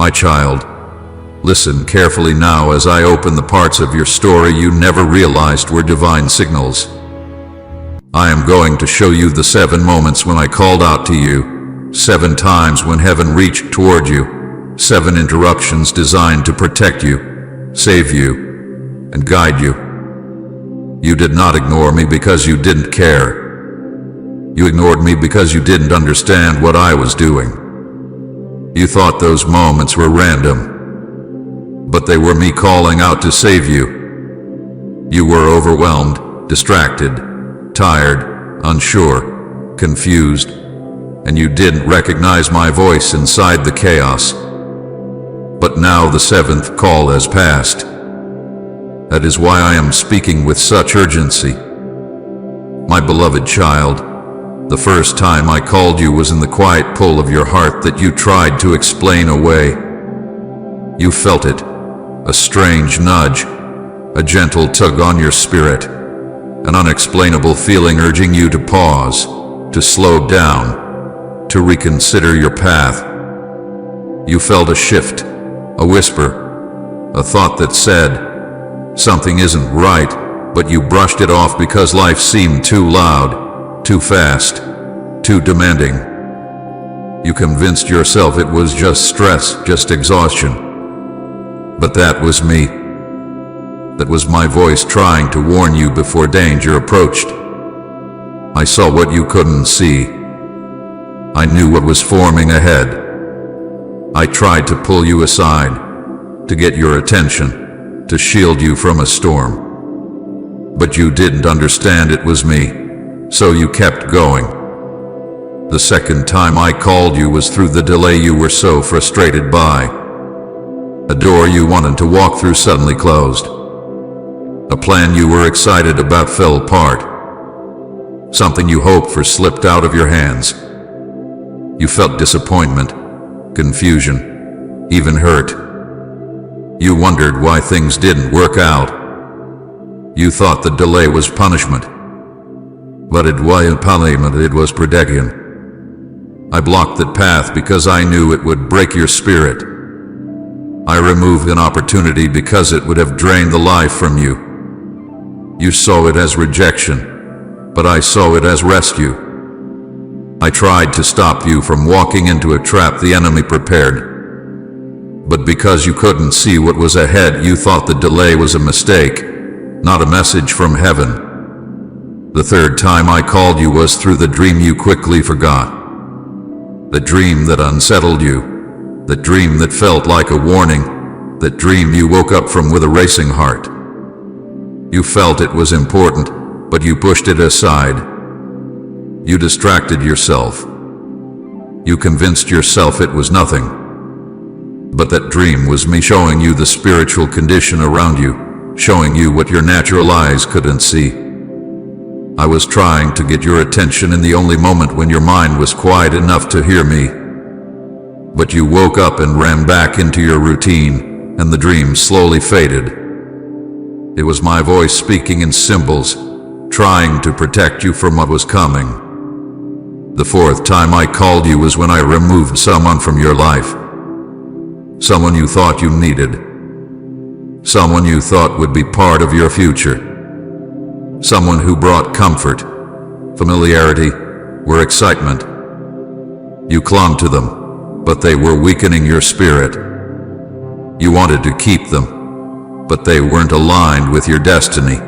My child, listen carefully now as I open the parts of your story you never realized were divine signals. I am going to show you the 7 moments when I called out to you, 7 times when heaven reached toward you, 7 interruptions designed to protect you, save you, and guide you. You did not ignore me because you didn't care. You ignored me because you didn't understand what I was doing. You thought those moments were random, but they were me calling out to save you. You were overwhelmed, distracted, tired, unsure, confused, and you didn't recognize my voice inside the chaos. But now the 7th call has passed. That is why I am speaking with such urgency. My beloved child, the first time I called you was in the quiet pull of your heart that you tried to explain away. You felt it, a strange nudge, a gentle tug on your spirit, an unexplainable feeling urging you to pause, to slow down, to reconsider your path. You felt a shift, a whisper, a thought that said, something isn't right, but you brushed it off because life seemed too loud, too fast, too demanding. You convinced yourself it was just stress, just exhaustion. But that was me. That was my voice trying to warn you before danger approached. I saw what you couldn't see. I knew what was forming ahead. I tried to pull you aside, to get your attention, to shield you from a storm. But you didn't understand it was me. So you kept going. The second time I called you was through the delay you were so frustrated by. A door you wanted to walk through suddenly closed. A plan you were excited about fell apart. Something you hoped for slipped out of your hands. You felt disappointment, confusion, even hurt. You wondered why things didn't work out. You thought the delay was punishment. But it wasn't punishment, it was protection. I blocked that path because I knew it would break your spirit. I removed an opportunity because it would have drained the life from you. You saw it as rejection, but I saw it as rescue. I tried to stop you from walking into a trap the enemy prepared. But because you couldn't see what was ahead, you thought the delay was a mistake, not a message from heaven. The third time I called you was through the dream you quickly forgot. The dream that unsettled you. The dream that felt like a warning. That dream you woke up from with a racing heart. You felt it was important, but you pushed it aside. You distracted yourself. You convinced yourself it was nothing. But that dream was me showing you the spiritual condition around you, showing you what your natural eyes couldn't see. I was trying to get your attention in the only moment when your mind was quiet enough to hear me. But you woke up and ran back into your routine, and the dream slowly faded. It was my voice speaking in symbols, trying to protect you from what was coming. The fourth time I called you was when I removed someone from your life. Someone you thought you needed. Someone you thought would be part of your future. Someone who brought comfort, familiarity, or excitement. You clung to them, but they were weakening your spirit. You wanted to keep them, but they weren't aligned with your destiny.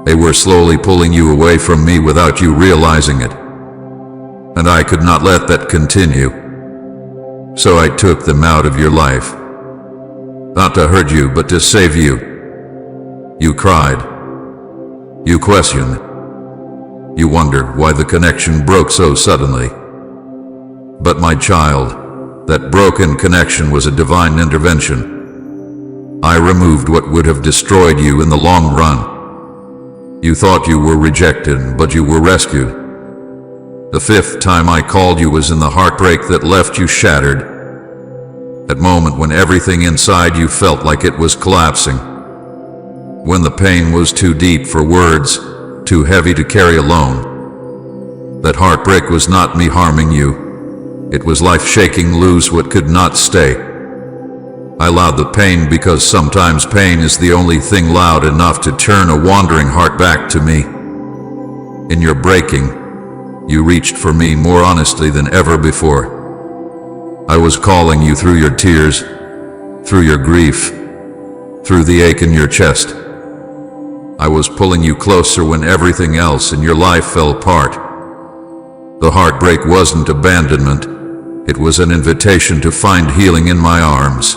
They were slowly pulling you away from me without you realizing it. And I could not let that continue. So I took them out of your life. Not to hurt you, but to save you. You cried. You questioned. You wondered why the connection broke so suddenly. But my child, that broken connection was a divine intervention. I removed what would have destroyed you in the long run. You thought you were rejected, but you were rescued. The fifth time I called you was in the heartbreak that left you shattered. That moment when everything inside you felt like it was collapsing. When the pain was too deep for words, too heavy to carry alone. That heartbreak was not me harming you. It was life shaking loose what could not stay. I allowed the pain because sometimes pain is the only thing loud enough to turn a wandering heart back to me. In your breaking, you reached for me more honestly than ever before. I was calling you through your tears, through your grief, through the ache in your chest. I was pulling you closer when everything else in your life fell apart. The heartbreak wasn't abandonment. It was an invitation to find healing in my arms.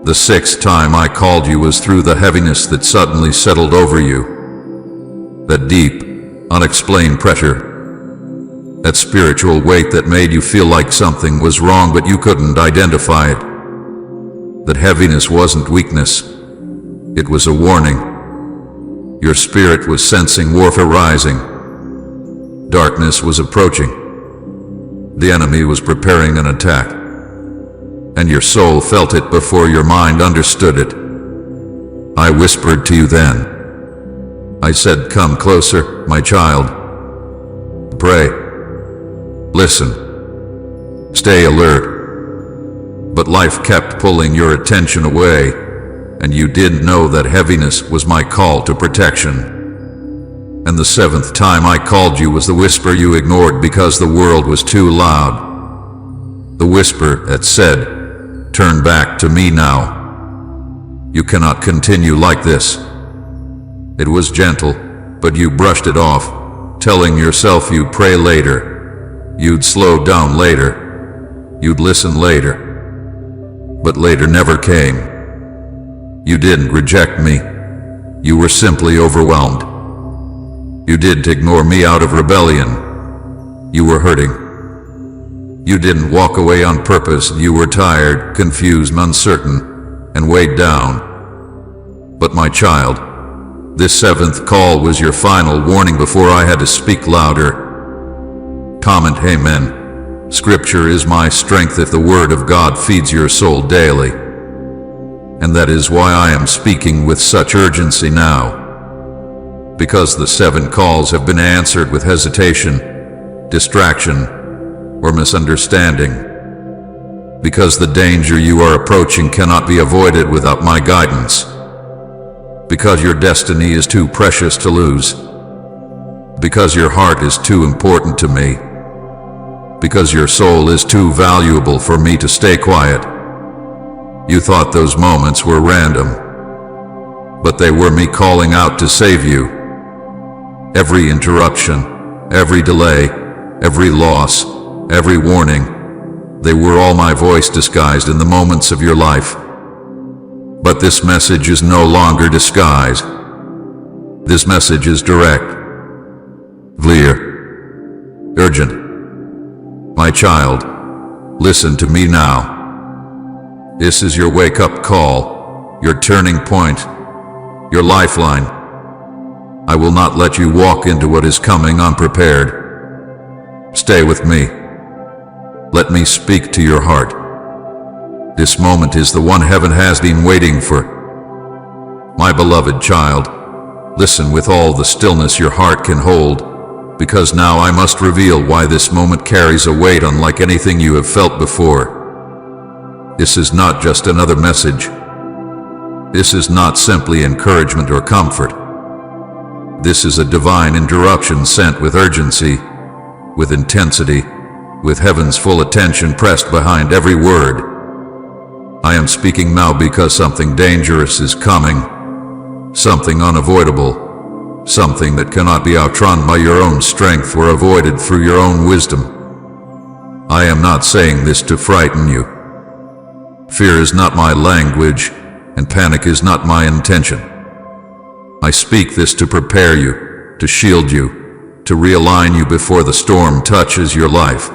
The sixth time I called you was through the heaviness that suddenly settled over you. That deep, unexplained pressure. That spiritual weight that made you feel like something was wrong but you couldn't identify it. That heaviness wasn't weakness. It was a warning. Your spirit was sensing warfare rising. Darkness was approaching. The enemy was preparing an attack. And your soul felt it before your mind understood it. I whispered to you then. I said, "Come closer, my child. Pray. Listen. Stay alert." But life kept pulling your attention away, and you didn't know that heaviness was my call to protection. And the seventh time I called you was the whisper you ignored because the world was too loud. The whisper that said, "Turn back to me now. You cannot continue like this." It was gentle, but you brushed it off, telling yourself you'd pray later, you'd slow down later, you'd listen later. But later never came. You didn't reject me. You were simply overwhelmed. You didn't ignore me out of rebellion. You were hurting. You didn't walk away on purpose. You were tired, confused, uncertain, and weighed down. But my child, this seventh call was your final warning before I had to speak louder. Comment amen. Scripture is my strength if the Word of God feeds your soul daily. And that is why I am speaking with such urgency now. Because the 7 calls have been answered with hesitation, distraction, or misunderstanding. Because the danger you are approaching cannot be avoided without my guidance. Because your destiny is too precious to lose. Because your heart is too important to me. Because your soul is too valuable for me to stay quiet. You thought those moments were random, but they were me calling out to save you. Every interruption, every delay, every loss, every warning, they were all my voice disguised in the moments of your life. But this message is no longer disguised. This message is direct, clear, urgent. My child, listen to me now. This is your wake-up call, your turning point, your lifeline. I will not let you walk into what is coming unprepared. Stay with me. Let me speak to your heart. This moment is the one heaven has been waiting for. My beloved child, listen with all the stillness your heart can hold, because now I must reveal why this moment carries a weight unlike anything you have felt before. This is not just another message. This is not simply encouragement or comfort. This is a divine interruption sent with urgency, with intensity, with heaven's full attention pressed behind every word. I am speaking now because something dangerous is coming, something unavoidable. Something that cannot be outrun by your own strength or avoided through your own wisdom. I am not saying this to frighten you. Fear is not my language, and panic is not my intention. I speak this to prepare you, to shield you, to realign you before the storm touches your life.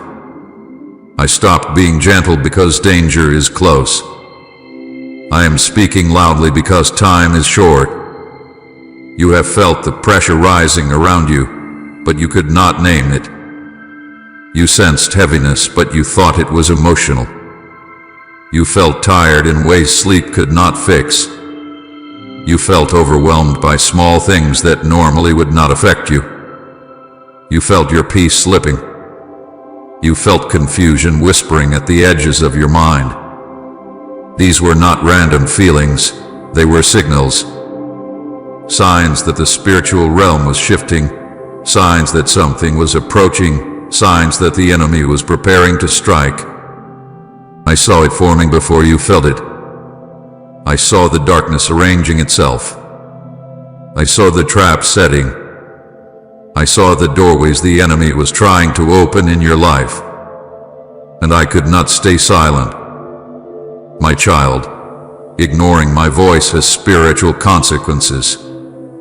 I stopped being gentle because danger is close. I am speaking loudly because time is short. You have felt the pressure rising around you, but you could not name it. You sensed heaviness, but you thought it was emotional. You felt tired in ways sleep could not fix. You felt overwhelmed by small things that normally would not affect you. You felt your peace slipping. You felt confusion whispering at the edges of your mind. These were not random feelings, they were signals. Signs that the spiritual realm was shifting, signs that something was approaching, signs that the enemy was preparing to strike. I saw it forming before you felt it. I saw the darkness arranging itself. I saw the trap setting. I saw the doorways the enemy was trying to open in your life. And I could not stay silent. My child, ignoring my voice has spiritual consequences,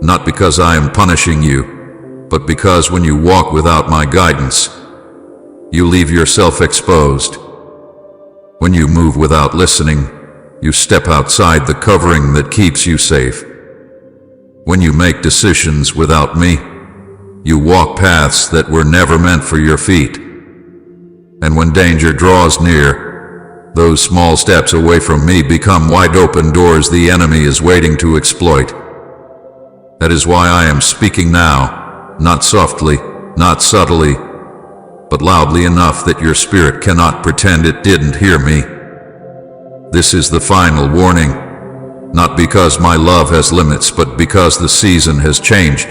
not because I am punishing you, but because when you walk without my guidance, you leave yourself exposed. When you move without listening, you step outside the covering that keeps you safe. When you make decisions without me, you walk paths that were never meant for your feet. And when danger draws near, those small steps away from me become wide open doors the enemy is waiting to exploit. That is why I am speaking now, not softly, not subtly, but loudly enough that your spirit cannot pretend it didn't hear me. This is the final warning, not because my love has limits, but because the season has changed.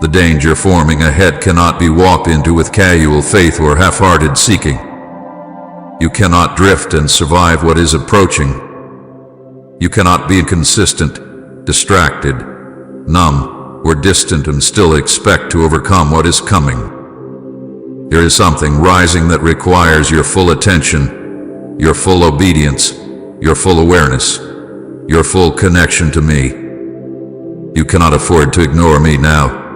The danger forming ahead cannot be walked into with casual faith or half-hearted seeking. You cannot drift and survive what is approaching. You cannot be inconsistent, distracted, numb, or distant and still expect to overcome what is coming. There is something rising that requires your full attention, your full obedience, your full awareness, your full connection to me. You cannot afford to ignore me now.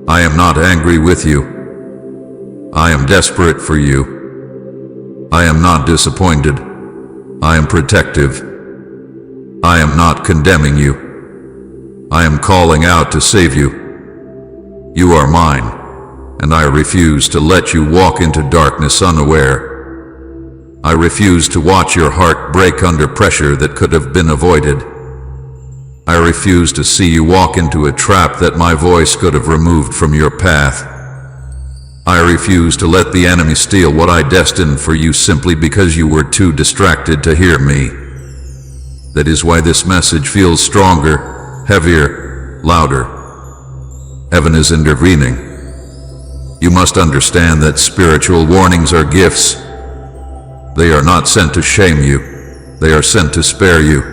I am not angry with you. I am desperate for you. I am not disappointed. I am protective. I am not condemning you. I am calling out to save you. You are mine, and I refuse to let you walk into darkness unaware. I refuse to watch your heart break under pressure that could have been avoided. I refuse to see you walk into a trap that my voice could have removed from your path. I refuse to let the enemy steal what I destined for you simply because you were too distracted to hear me. That is why this message feels stronger, heavier, louder. Heaven is intervening. You must understand that spiritual warnings are gifts. They are not sent to shame you. They are sent to spare you.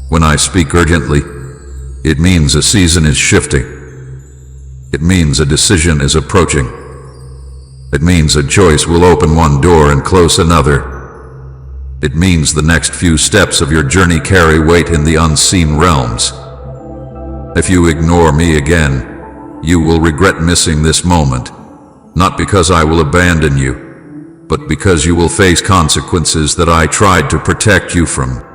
When I speak urgently, it means a season is shifting. It means a decision is approaching. It means a choice will open one door and close another. It means the next few steps of your journey carry weight in the unseen realms. If you ignore me again, you will regret missing this moment, not because I will abandon you, but because you will face consequences that I tried to protect you from.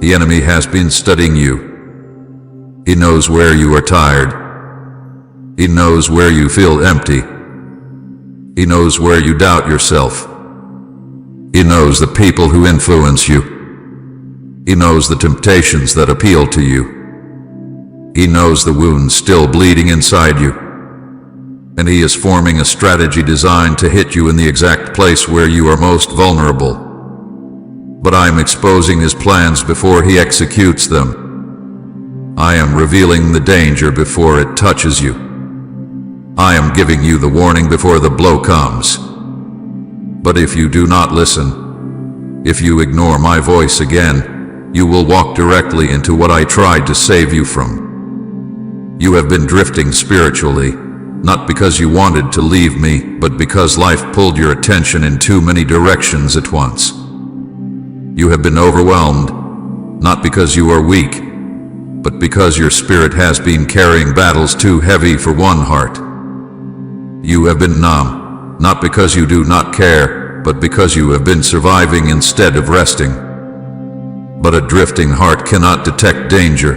The enemy has been studying you. He knows where you are tired. He knows where you feel empty. He knows where you doubt yourself. He knows the people who influence you. He knows the temptations that appeal to you. He knows the wounds still bleeding inside you. And he is forming a strategy designed to hit you in the exact place where you are most vulnerable. But I am exposing his plans before he executes them. I am revealing the danger before it touches you. I am giving you the warning before the blow comes. But if you do not listen, if you ignore my voice again, you will walk directly into what I tried to save you from. You have been drifting spiritually, not because you wanted to leave me, but because life pulled your attention in too many directions at once. You have been overwhelmed, not because you are weak, but because your spirit has been carrying battles too heavy for one heart. You have been numb, not because you do not care, but because you have been surviving instead of resting. But a drifting heart cannot detect danger.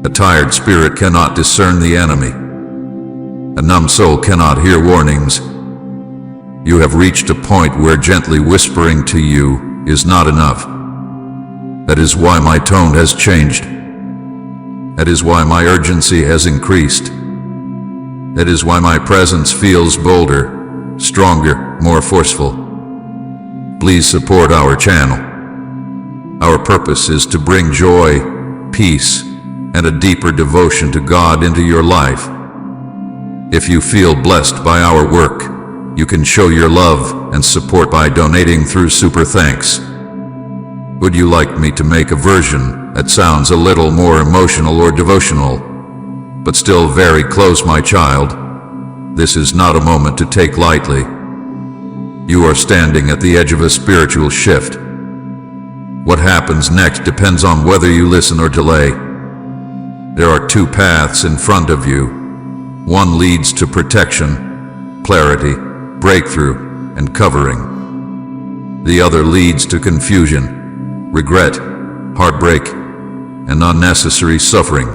A tired spirit cannot discern the enemy. A numb soul cannot hear warnings. You have reached a point where gently whispering to you is not enough. That is why my tone has changed. That is why my urgency has increased. That is why my presence feels bolder, stronger, more forceful. Please support our channel. Our purpose is to bring joy, peace, and a deeper devotion to God into your life. If you feel blessed by our work, you can show your love and support by donating through Super Thanks. Would you like me to make a version that sounds a little more emotional or devotional, but still very close, my child? This is not a moment to take lightly. You are standing at the edge of a spiritual shift. What happens next depends on whether you listen or delay. There are two paths in front of you. One leads to protection, clarity, breakthrough, and covering. The other leads to confusion, regret, heartbreak, and unnecessary suffering.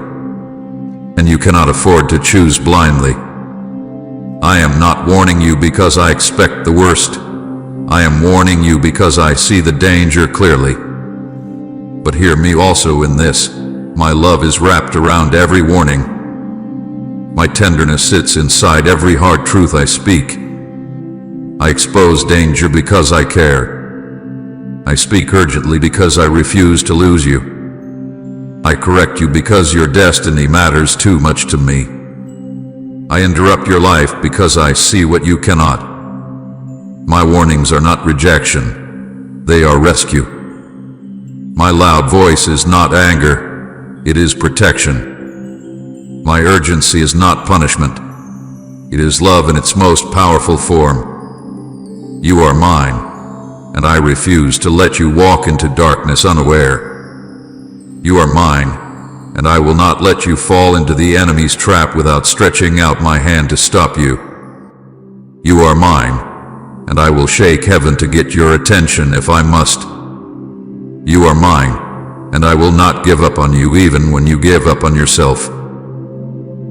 And you cannot afford to choose blindly. I am not warning you because I expect the worst. I am warning you because I see the danger clearly. But hear me also in this. My love is wrapped around every warning. My tenderness sits inside every hard truth I speak. I expose danger because I care. I speak urgently because I refuse to lose you. I correct you because your destiny matters too much to me. I interrupt your life because I see what you cannot. My warnings are not rejection, they are rescue. My loud voice is not anger, it is protection. My urgency is not punishment, it is love in its most powerful form. You are mine, and I refuse to let you walk into darkness unaware. You are mine, and I will not let you fall into the enemy's trap without stretching out my hand to stop you. You are mine, and I will shake heaven to get your attention if I must. You are mine, and I will not give up on you even when you give up on yourself.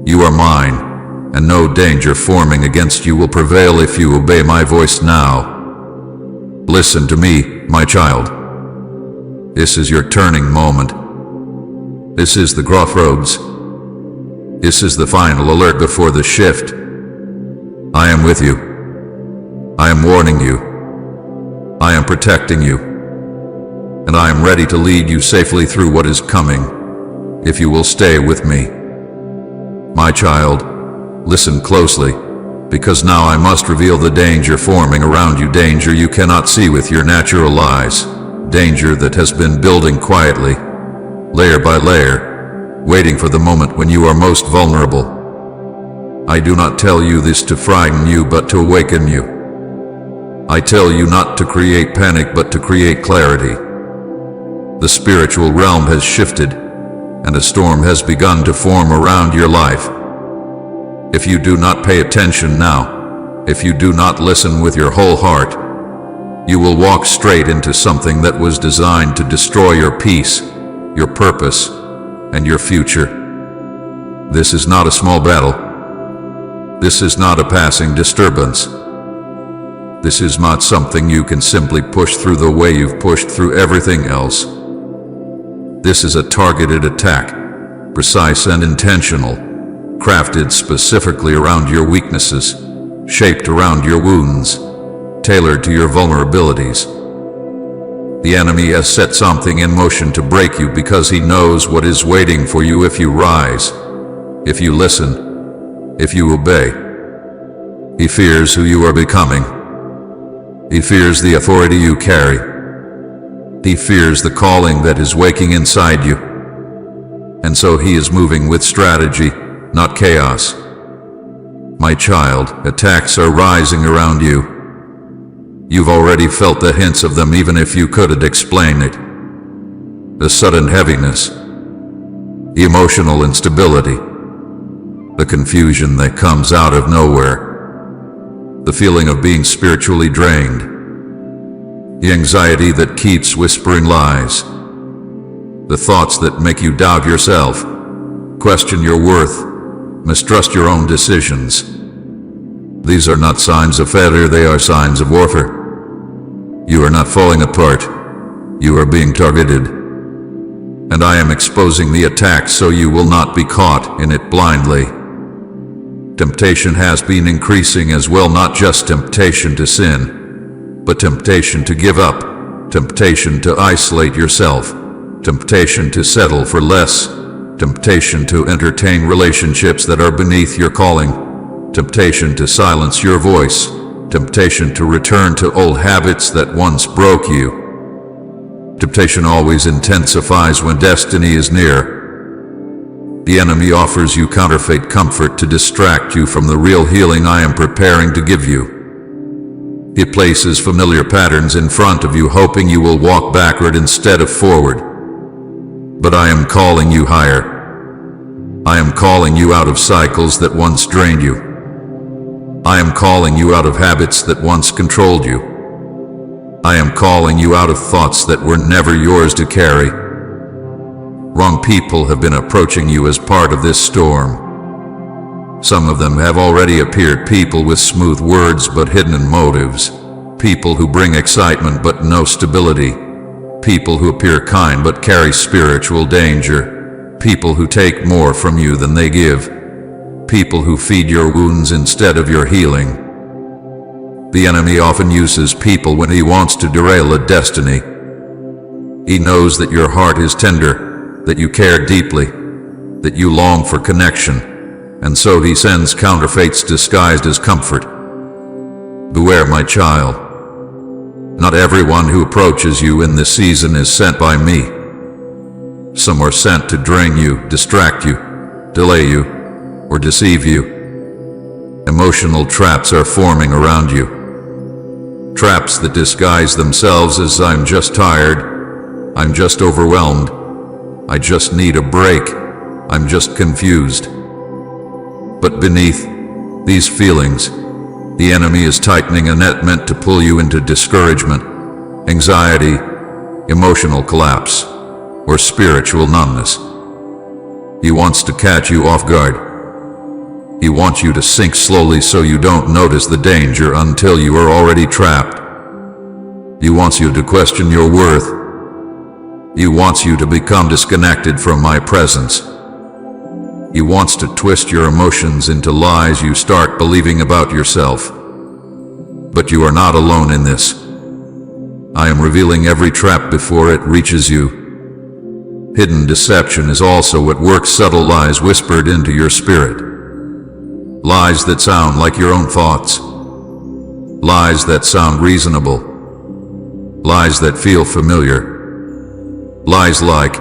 You are mine, and no danger forming against you will prevail if you obey my voice now. Listen to me, my child. This is your turning moment. This is the crossroads. This is the final alert before the shift. I am with you. I am warning you. I am protecting you. And I am ready to lead you safely through what is coming, if you will stay with me. My child, listen closely, because now I must reveal the danger forming around you, danger you cannot see with your natural eyes, danger that has been building quietly, layer by layer, waiting for the moment when you are most vulnerable. I do not tell you this to frighten you, but to awaken you. I tell you not to create panic, but to create clarity. The spiritual realm has shifted, and a storm has begun to form around your life. If you do not pay attention now, if you do not listen with your whole heart, you will walk straight into something that was designed to destroy your peace, your purpose, and your future. This is not a small battle. This is not a passing disturbance. This is not something you can simply push through the way you've pushed through everything else. This is a targeted attack, precise and intentional, crafted specifically around your weaknesses, shaped around your wounds, tailored to your vulnerabilities. The enemy has set something in motion to break you because he knows what is waiting for you if you rise, if you listen, if you obey. He fears who you are becoming. He fears the authority you carry. He fears the calling that is waking inside you. And so he is moving with strategy, not chaos. My child, attacks are rising around you. You've already felt the hints of them, even if you couldn't explain it. The sudden heaviness, the emotional instability, the confusion that comes out of nowhere, the feeling of being spiritually drained, the anxiety that keeps whispering lies, the thoughts that make you doubt yourself, question your worth, mistrust your own decisions. These are not signs of failure, they are signs of warfare. You are not falling apart, you are being targeted. And I am exposing the attack so you will not be caught in it blindly. Temptation has been increasing as well, not just temptation to sin, but temptation to give up, temptation to isolate yourself, temptation to settle for less, temptation to entertain relationships that are beneath your calling, temptation to silence your voice, temptation to return to old habits that once broke you. Temptation always intensifies when destiny is near. The enemy offers you counterfeit comfort to distract you from the real healing I am preparing to give you. He places familiar patterns in front of you, hoping you will walk backward instead of forward. But I am calling you higher. I am calling you out of cycles that once drained you. I am calling you out of habits that once controlled you. I am calling you out of thoughts that were never yours to carry. Wrong people have been approaching you as part of this storm. Some of them have already appeared, people with smooth words but hidden motives, people who bring excitement but no stability, people who appear kind but carry spiritual danger, people who take more from you than they give, people who feed your wounds instead of your healing. The enemy often uses people when he wants to derail a destiny. He knows that your heart is tender, that you care deeply, that you long for connection, and so he sends counterfeits disguised as comfort. Beware, my child. Not everyone who approaches you in this season is sent by me. Some are sent to drain you, distract you, delay you, or deceive you. Emotional traps are forming around you. Traps that disguise themselves as I'm just tired, I'm just overwhelmed, I just need a break, I'm just confused. But beneath these feelings, the enemy is tightening a net meant to pull you into discouragement, anxiety, emotional collapse, or spiritual numbness. He wants to catch you off guard. He wants you to sink slowly so you don't notice the danger until you are already trapped. He wants you to question your worth. He wants you to become disconnected from my presence. He wants to twist your emotions into lies you start believing about yourself. But you are not alone in this. I am revealing every trap before it reaches you. Hidden deception is also at work, subtle lies whispered into your spirit. Lies that sound like your own thoughts. Lies that sound reasonable. Lies that feel familiar. Lies like,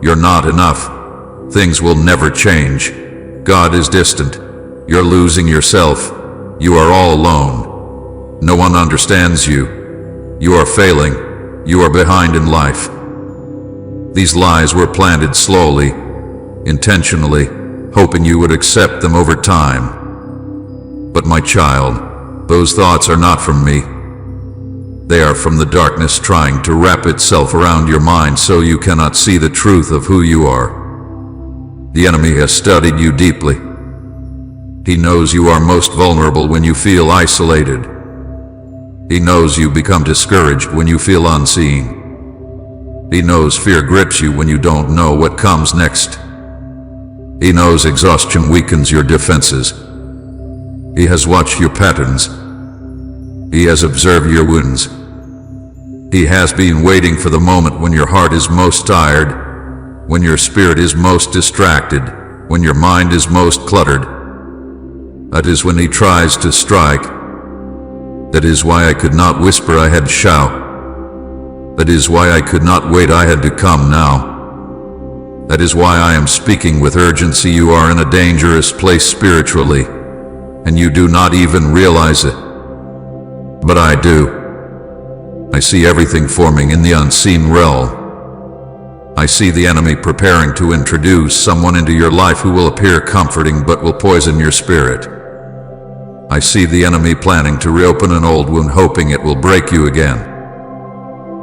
you're not enough, things will never change, God is distant, you're losing yourself, you are all alone, no one understands you, you are failing, you are behind in life. These lies were planted slowly, intentionally, hoping you would accept them over time. But my child, those thoughts are not from me. They are from the darkness trying to wrap itself around your mind so you cannot see the truth of who you are. The enemy has studied you deeply. He knows you are most vulnerable when you feel isolated. He knows you become discouraged when you feel unseen. He knows fear grips you when you don't know what comes next. He knows exhaustion weakens your defenses. He has watched your patterns. He has observed your wounds. He has been waiting for the moment when your heart is most tired, when your spirit is most distracted, when your mind is most cluttered. That is when he tries to strike. That is why I could not whisper, I had to shout. That is why I could not wait, I had to come now. That is why I am speaking with urgency. You are in a dangerous place spiritually, and you do not even realize it. But I do. I see everything forming in the unseen realm. I see the enemy preparing to introduce someone into your life who will appear comforting but will poison your spirit. I see the enemy planning to reopen an old wound, hoping it will break you again.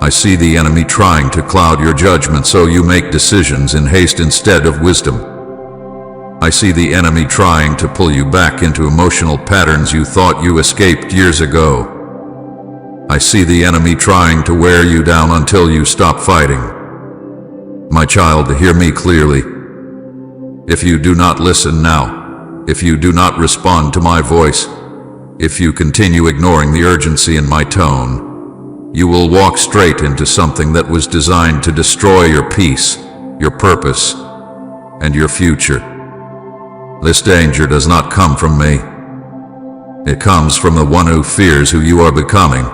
I see the enemy trying to cloud your judgment so you make decisions in haste instead of wisdom. I see the enemy trying to pull you back into emotional patterns you thought you escaped years ago. I see the enemy trying to wear you down until you stop fighting. My child, hear me clearly. If you do not listen now, if you do not respond to my voice, if you continue ignoring the urgency in my tone, you will walk straight into something that was designed to destroy your peace, your purpose, and your future. This danger does not come from me. It comes from the one who fears who you are becoming.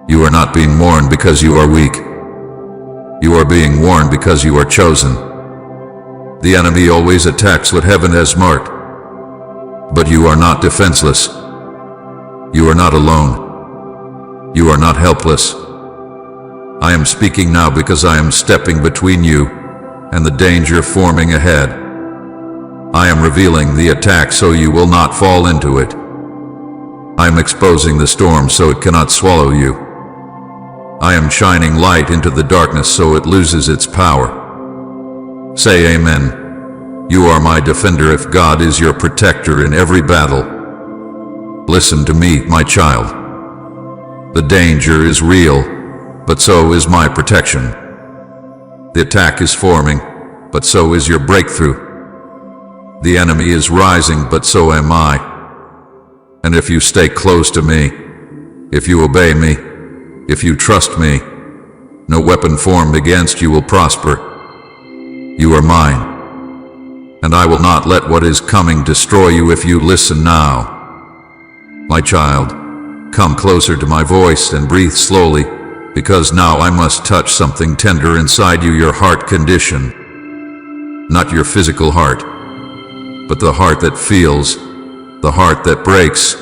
You are not being warned because you are weak. You are being warned because you are chosen. The enemy always attacks what heaven has marked. But you are not defenseless. You are not alone. You are not helpless. I am speaking now because I am stepping between you and the danger forming ahead. I am revealing the attack so you will not fall into it. I am exposing the storm so it cannot swallow you. I am shining light into the darkness so it loses its power. Say amen. You are my defender if God is your protector in every battle. Listen to me, my child. The danger is real, but so is my protection. The attack is forming, but so is your breakthrough. The enemy is rising, but so am I. And if you stay close to me, if you obey me, if you trust me, no weapon formed against you will prosper. You are mine, and I will not let what is coming destroy you if you listen now. My child, come closer to my voice and breathe slowly, because now I must touch something tender inside you, your heart condition. Not your physical heart, but the heart that feels, the heart that breaks,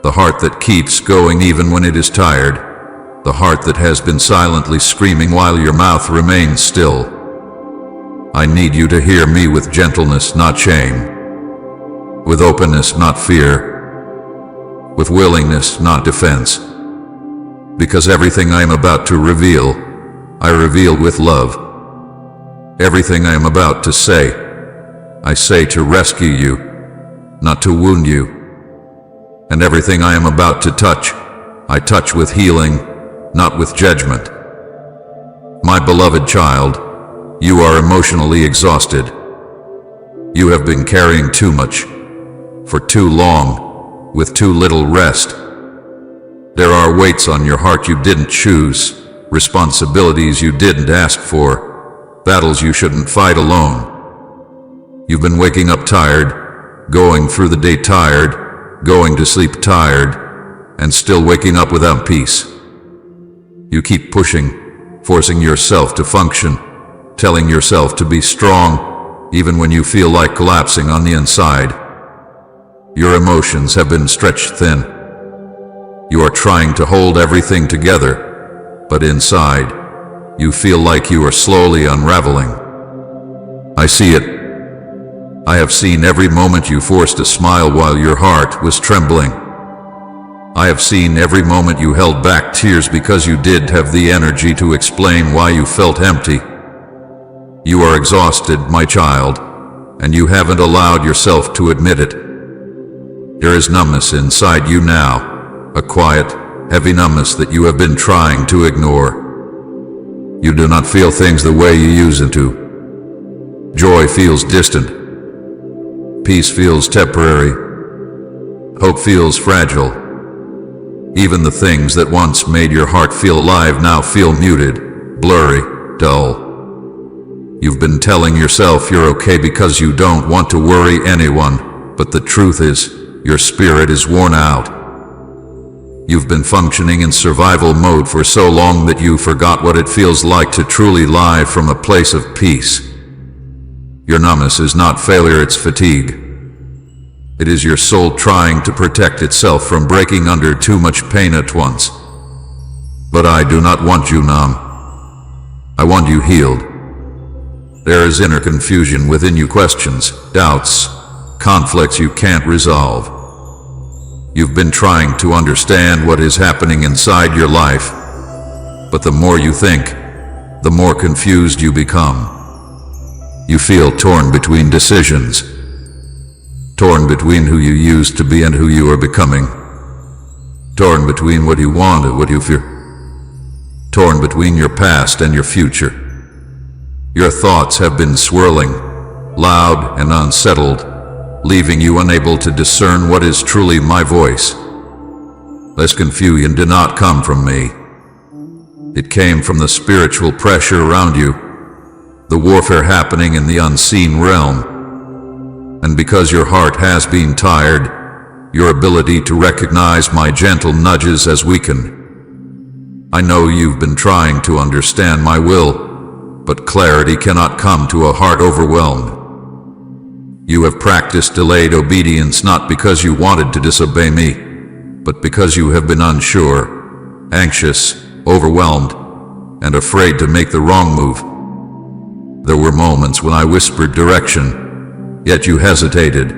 the heart that keeps going even when it is tired, the heart that has been silently screaming while your mouth remains still. I need you to hear me with gentleness, not shame, with openness, not fear, with willingness, not defense. Because everything I am about to reveal, I reveal with love. Everything I am about to say, I say to rescue you, not to wound you. And everything I am about to touch, I touch with healing, not with judgment. My beloved child, you are emotionally exhausted. You have been carrying too much, for too long, with too little rest. There are weights on your heart you didn't choose, responsibilities you didn't ask for, battles you shouldn't fight alone. You've been waking up tired, going through the day tired, going to sleep tired, and still waking up without peace. You keep pushing, forcing yourself to function, telling yourself to be strong, even when you feel like collapsing on the inside. Your emotions have been stretched thin. You are trying to hold everything together, but inside, you feel like you are slowly unraveling. I see it. I have seen every moment you forced a smile while your heart was trembling. I have seen every moment you held back tears because you did have the energy to explain why you felt empty. You are exhausted, my child, and you haven't allowed yourself to admit it. There is numbness inside you now, a quiet, heavy numbness that you have been trying to ignore. You do not feel things the way you used to. Joy feels distant. Peace feels temporary. Hope feels fragile. Even the things that once made your heart feel alive now feel muted, blurry, dull. You've been telling yourself you're okay because you don't want to worry anyone, but the truth is, your spirit is worn out. You've been functioning in survival mode for so long that you forgot what it feels like to truly live from a place of peace. Your numbness is not failure, it's fatigue. It is your soul trying to protect itself from breaking under too much pain at once. But I do not want you numb. I want you healed. There is inner confusion within you, questions, doubts, conflicts you can't resolve. You've been trying to understand what is happening inside your life, but the more you think, the more confused you become. You feel torn between decisions, torn between who you used to be and who you are becoming, torn between what you want and what you fear, torn between your past and your future. Your thoughts have been swirling, loud and unsettled, leaving you unable to discern what is truly my voice. This confusion did not come from me. It came from the spiritual pressure around you, the warfare happening in the unseen realm. And because your heart has been tired, your ability to recognize my gentle nudges has weakened. I know you've been trying to understand my will, but clarity cannot come to a heart overwhelmed. You have practiced delayed obedience not because you wanted to disobey me, but because you have been unsure, anxious, overwhelmed, and afraid to make the wrong move. There were moments when I whispered direction, yet you hesitated.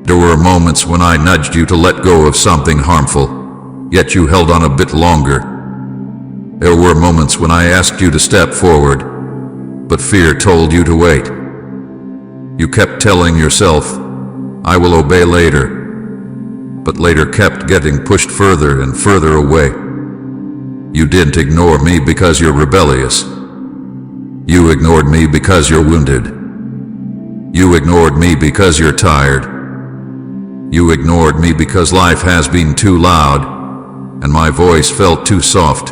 There were moments when I nudged you to let go of something harmful, yet you held on a bit longer. There were moments when I asked you to step forward, but fear told you to wait. You kept telling yourself, I will obey later, but later kept getting pushed further and further away. You didn't ignore me because you're rebellious. You ignored me because you're wounded. You ignored me because you're tired. You ignored me because life has been too loud, and my voice felt too soft.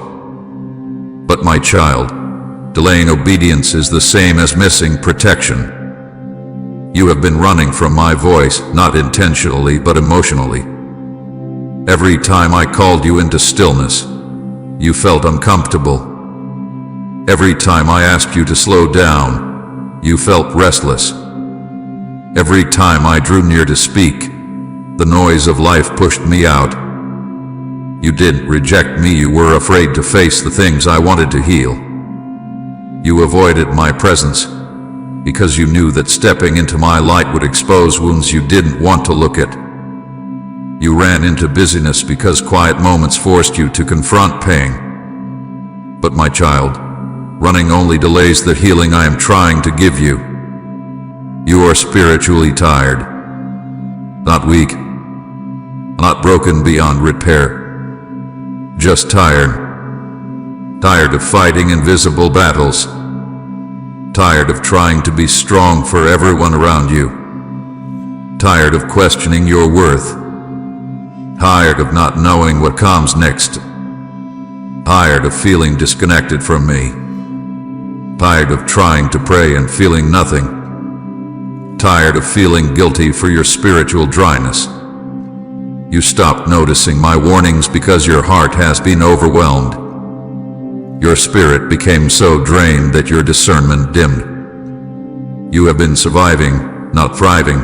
But my child, delaying obedience is the same as missing protection. You have been running from my voice, not intentionally but emotionally. Every time I called you into stillness, you felt uncomfortable. Every time I asked you to slow down, you felt restless. Every time I drew near to speak, the noise of life pushed me out. You didn't reject me, you were afraid to face the things I wanted to heal. You avoided my presence because you knew that stepping into my light would expose wounds you didn't want to look at. You ran into busyness because quiet moments forced you to confront pain. But my child, running only delays the healing I am trying to give you. You are spiritually tired, not weak, not broken beyond repair, just tired. Tired of fighting invisible battles, tired of trying to be strong for everyone around you, tired of questioning your worth, tired of not knowing what comes next, tired of feeling disconnected from me, tired of trying to pray and feeling nothing, tired of feeling guilty for your spiritual dryness. You stopped noticing my warnings because your heart has been overwhelmed. Your spirit became so drained that your discernment dimmed. You have been surviving, not thriving,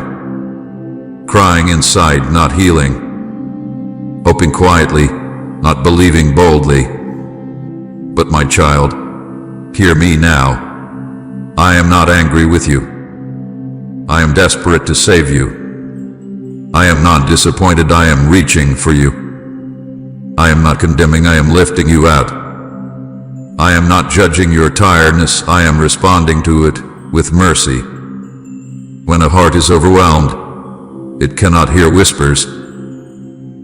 crying inside, not healing, hoping quietly, not believing boldly. But my child, hear me now. I am not angry with you. I am desperate to save you. I am not disappointed, I am reaching for you. I am not condemning, I am lifting you out. I am not judging your tiredness, I am responding to it with mercy. When a heart is overwhelmed, it cannot hear whispers.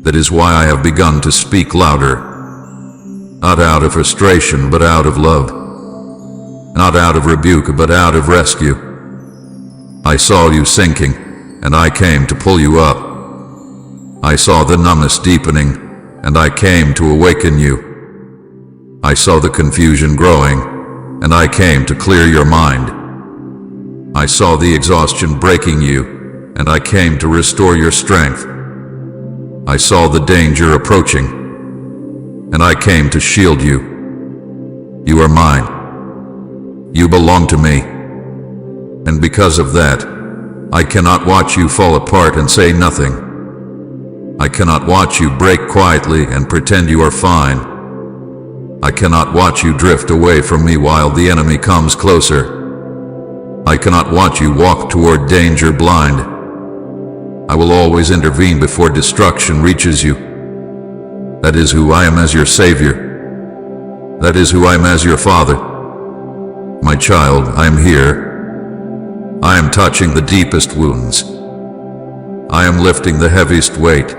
That is why I have begun to speak louder. Not out of frustration, but out of love. Not out of rebuke, but out of rescue. I saw you sinking, and I came to pull you up. I saw the numbness deepening, and I came to awaken you. I saw the confusion growing, and I came to clear your mind. I saw the exhaustion breaking you, and I came to restore your strength. I saw the danger approaching, and I came to shield you. You are mine. You belong to me. And because of that, I cannot watch you fall apart and say nothing. I cannot watch you break quietly and pretend you are fine. I cannot watch you drift away from me while the enemy comes closer. I cannot watch you walk toward danger blind. I will always intervene before destruction reaches you. That is who I am as your Savior. That is who I am as your Father. My child, I am here. I am touching the deepest wounds. I am lifting the heaviest weight.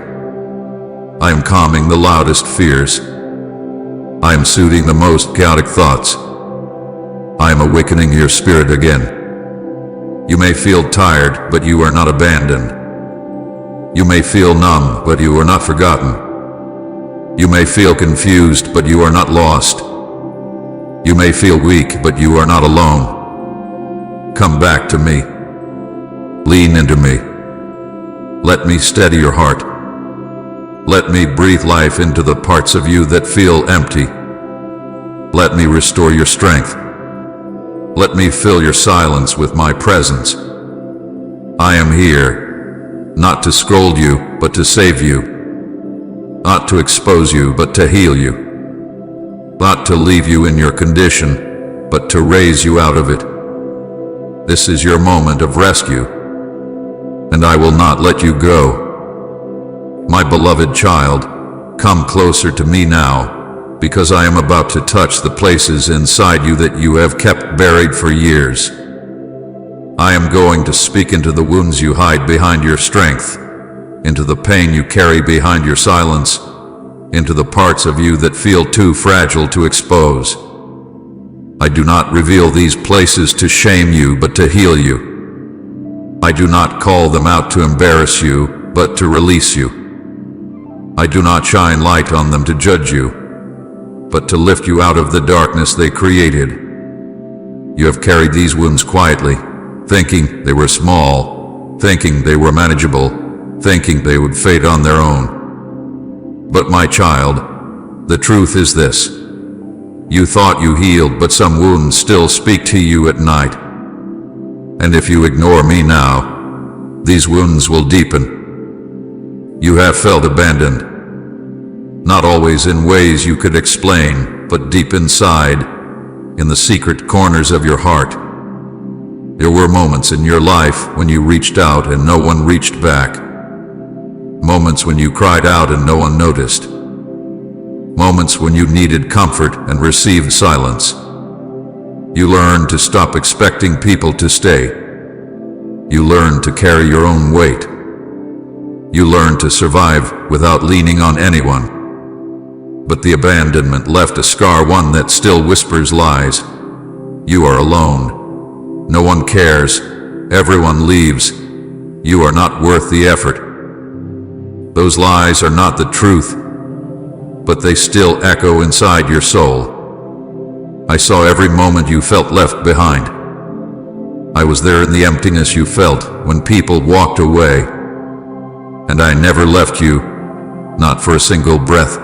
I am calming the loudest fears. I am soothing the most chaotic thoughts. I am awakening your spirit again. You may feel tired, but you are not abandoned. You may feel numb, but you are not forgotten. You may feel confused, but you are not lost. You may feel weak, but you are not alone. Come back to me. Lean into me. Let me steady your heart. Let me breathe life into the parts of you that feel empty. Let me restore your strength. Let me fill your silence with my presence. I am here, not to scold you, but to save you. Not to expose you, but to heal you. Not to leave you in your condition, but to raise you out of it. This is your moment of rescue, and I will not let you go. My beloved child, come closer to me now, because I am about to touch the places inside you that you have kept buried for years. I am going to speak into the wounds you hide behind your strength, into the pain you carry behind your silence, into the parts of you that feel too fragile to expose. I do not reveal these places to shame you, but to heal you. I do not call them out to embarrass you, but to release you. I do not shine light on them to judge you, but to lift you out of the darkness they created. You have carried these wounds quietly, thinking they were small, thinking they were manageable, thinking they would fade on their own. But my child, the truth is this. You thought you healed, but some wounds still speak to you at night. And if you ignore me now, these wounds will deepen. You have felt abandoned. Not always in ways you could explain, but deep inside, in the secret corners of your heart. There were moments in your life when you reached out and no one reached back. Moments when you cried out and no one noticed. Moments when you needed comfort and received silence. You learned to stop expecting people to stay. You learned to carry your own weight. You learned to survive without leaning on anyone. But the abandonment left a scar, one that still whispers lies. You are alone. No one cares. Everyone leaves. You are not worth the effort. Those lies are not the truth, but they still echo inside your soul. I saw every moment you felt left behind. I was there in the emptiness you felt when people walked away. And I never left you, not for a single breath.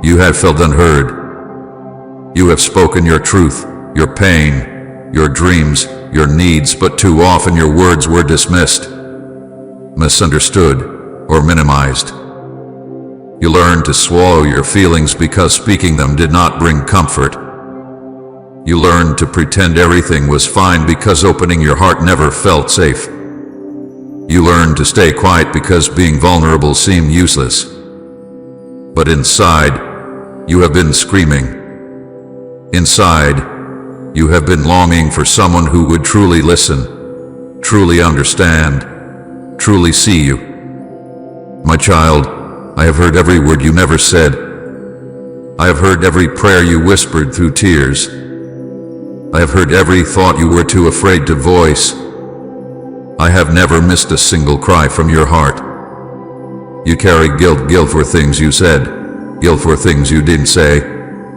You have felt unheard. You have spoken your truth, your pain, your dreams, your needs, but too often your words were dismissed, misunderstood, or minimized. You learned to swallow your feelings because speaking them did not bring comfort. You learned to pretend everything was fine because opening your heart never felt safe. You learned to stay quiet because being vulnerable seemed useless. But inside, you have been screaming. Inside, you have been longing for someone who would truly listen, truly understand, truly see you. My child, I have heard every word you never said. I have heard every prayer you whispered through tears. I have heard every thought you were too afraid to voice. I have never missed a single cry from your heart. You carry guilt for things you said, guilt for things you didn't say,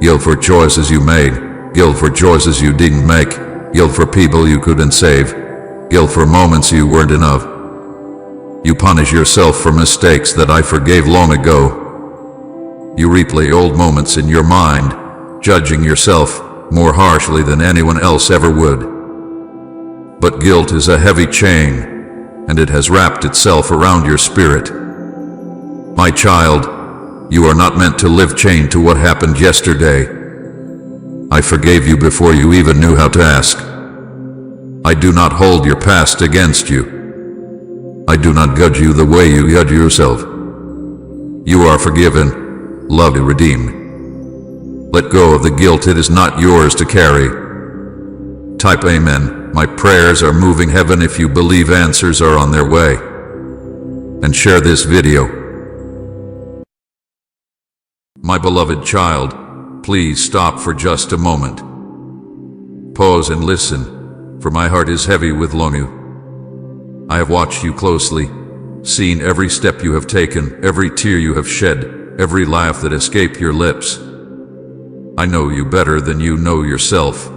guilt for choices you made, guilt for choices you didn't make, guilt for people you couldn't save, guilt for moments you weren't enough. You punish yourself for mistakes that I forgave long ago. You replay old moments in your mind, judging yourself more harshly than anyone else ever would. But guilt is a heavy chain, and it has wrapped itself around your spirit. My child, you are not meant to live chained to what happened yesterday. I forgave you before you even knew how to ask. I do not hold your past against you. I do not judge you the way you judge yourself. You are forgiven, loved, and redeemed. Let go of the guilt. It is not yours to carry. Type Amen. My prayers are moving heaven if you believe answers are on their way. And share this video. My beloved child, please stop for just a moment. Pause and listen. for my heart is heavy with longing. I have watched you closely, seen every step you have taken, every tear you have shed, every laugh that escaped your lips. I know you better than you know yourself,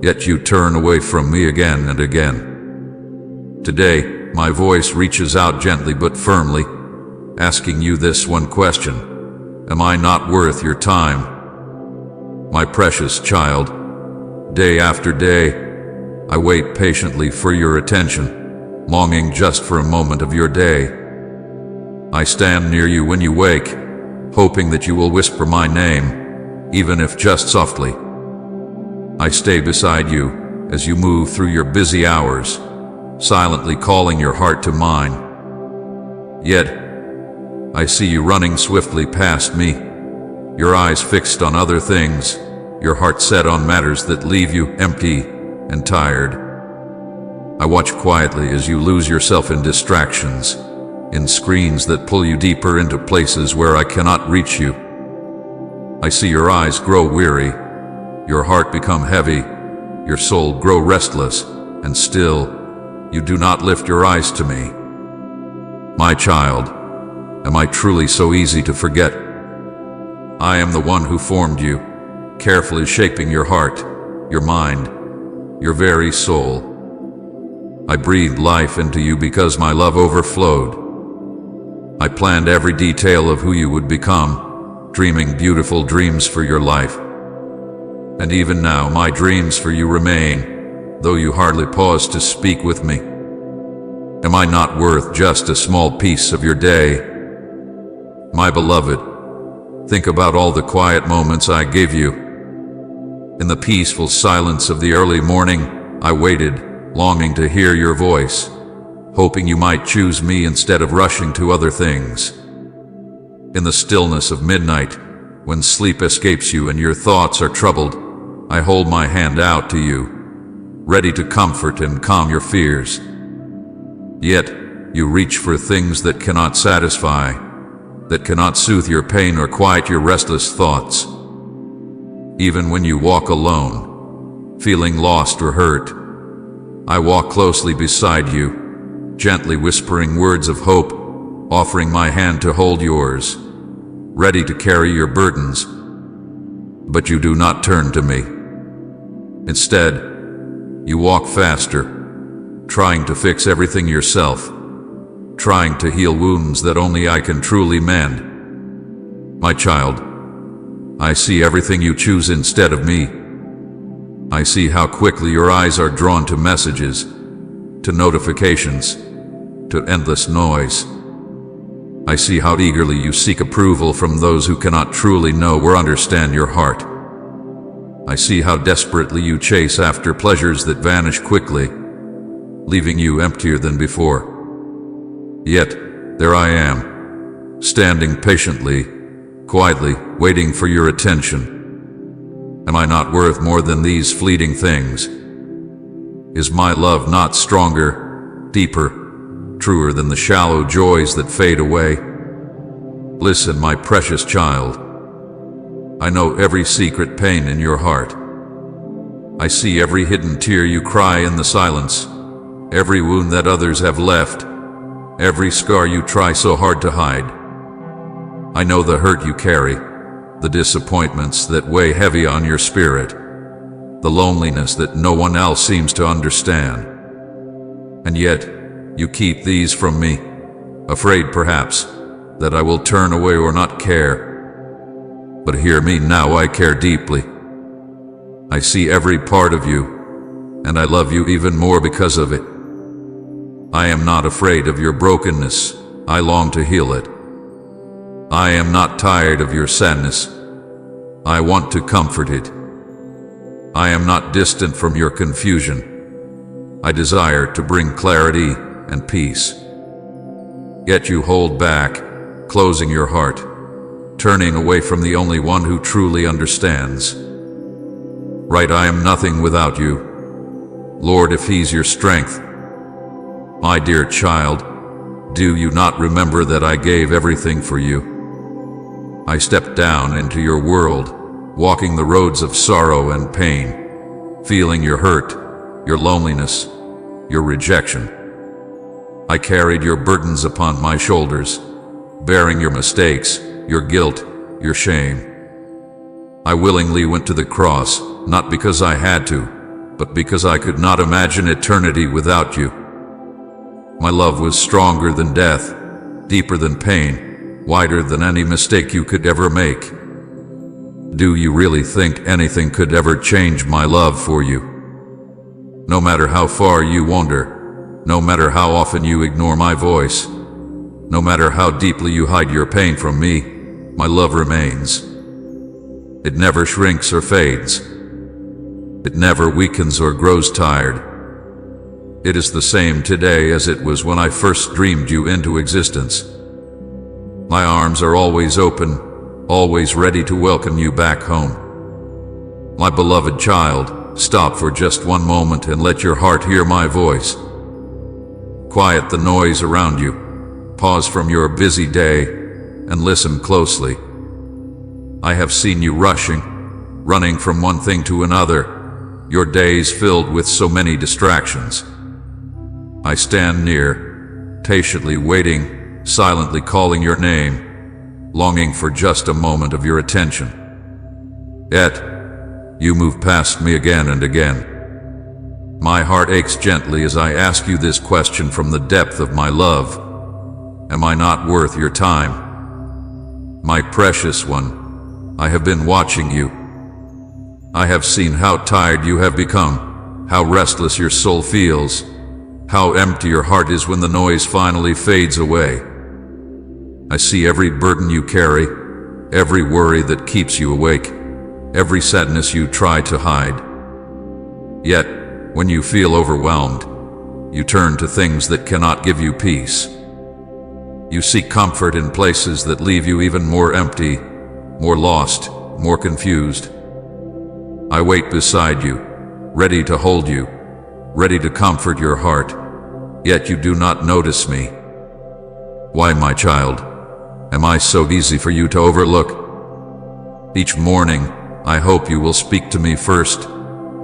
yet you turn away from me again and again. Today, my voice reaches out gently but firmly, asking you this one question: am I not worth your time? My precious child, day after day, I wait patiently for your attention, longing just for a moment of your day. I stand near you when you wake, hoping that you will whisper my name, even if just softly. I stay beside you as you move through your busy hours, silently calling your heart to mine. Yet, I see you running swiftly past me, your eyes fixed on other things, your heart set on matters that leave you empty and tired. I watch quietly as you lose yourself in distractions, in screens that pull you deeper into places where I cannot reach you. I see your eyes grow weary, your heart become heavy, your soul grow restless, and still, you do not lift your eyes to me. My child, am I truly so easy to forget? I am the one who formed you, carefully shaping your heart, your mind, your very soul. I breathed life into you because my love overflowed. I planned every detail of who you would become, dreaming beautiful dreams for your life. And even now, my dreams for you remain, though you hardly pause to speak with me. Am I not worth just a small piece of your day? My beloved, think about all the quiet moments I gave you. In the peaceful silence of the early morning, I waited, longing to hear your voice, hoping you might choose me instead of rushing to other things. In the stillness of midnight, when sleep escapes you and your thoughts are troubled, I hold my hand out to you, ready to comfort and calm your fears. Yet, you reach for things that cannot satisfy, that cannot soothe your pain or quiet your restless thoughts. Even when you walk alone, feeling lost or hurt, I walk closely beside you, gently whispering words of hope, offering my hand to hold yours, ready to carry your burdens. But you do not turn to me. Instead, you walk faster, trying to fix everything yourself, trying to heal wounds that only I can truly mend. My child, I see everything you choose instead of me. I see how quickly your eyes are drawn to messages, to notifications, to endless noise. I see how eagerly you seek approval from those who cannot truly know or understand your heart. I see how desperately you chase after pleasures that vanish quickly, leaving you emptier than before. Yet, there I am, standing patiently, quietly, waiting for your attention. Am I not worth more than these fleeting things? Is my love not stronger, deeper, truer than the shallow joys that fade away? Listen, my precious child. I know every secret pain in your heart. I see every hidden tear you cry in the silence, every wound that others have left, every scar you try so hard to hide. I know the hurt you carry, the disappointments that weigh heavy on your spirit, the loneliness that no one else seems to understand. And yet, you keep these from me, afraid perhaps that I will turn away or not care. But hear me now, I care deeply. I see every part of you, and I love you even more because of it. I am not afraid of your brokenness, I long to heal it. I am not tired of your sadness, I want to comfort it. I am not distant from your confusion, I desire to bring clarity and peace. Yet you hold back, closing your heart, turning away from the only one who truly understands. Right, I am nothing without you. Lord, if He's your strength. My dear child, do you not remember that I gave everything for you? I stepped down into your world, walking the roads of sorrow and pain, feeling your hurt, your loneliness, your rejection. I carried your burdens upon my shoulders, bearing your mistakes, your guilt, your shame. I willingly went to the cross, not because I had to, but because I could not imagine eternity without you. My love was stronger than death, deeper than pain, wider than any mistake you could ever make. Do you really think anything could ever change my love for you? No matter how far you wander, no matter how often you ignore my voice, no matter how deeply you hide your pain from me, my love remains. It never shrinks or fades. It never weakens or grows tired. It is the same today as it was when I first dreamed you into existence. My arms are always open, always ready to welcome you back home. My beloved child, stop for just one moment and let your heart hear my voice. Quiet the noise around you. Pause from your busy day and listen closely. I have seen you rushing, running from one thing to another, your days filled with so many distractions. I stand near, patiently waiting, silently calling your name, longing for just a moment of your attention. Yet, you move past me again and again. My heart aches gently as I ask you this question from the depth of my love. Am I not worth your time? My precious one, I have been watching you. I have seen how tired you have become, how restless your soul feels, how empty your heart is when the noise finally fades away. I see every burden you carry, every worry that keeps you awake, every sadness you try to hide. Yet, when you feel overwhelmed, you turn to things that cannot give you peace. You seek comfort in places that leave you even more empty, more lost, more confused. I wait beside you, ready to hold you, ready to comfort your heart, yet you do not notice me. Why, my child, am I so easy for you to overlook? Each morning, I hope you will speak to me first,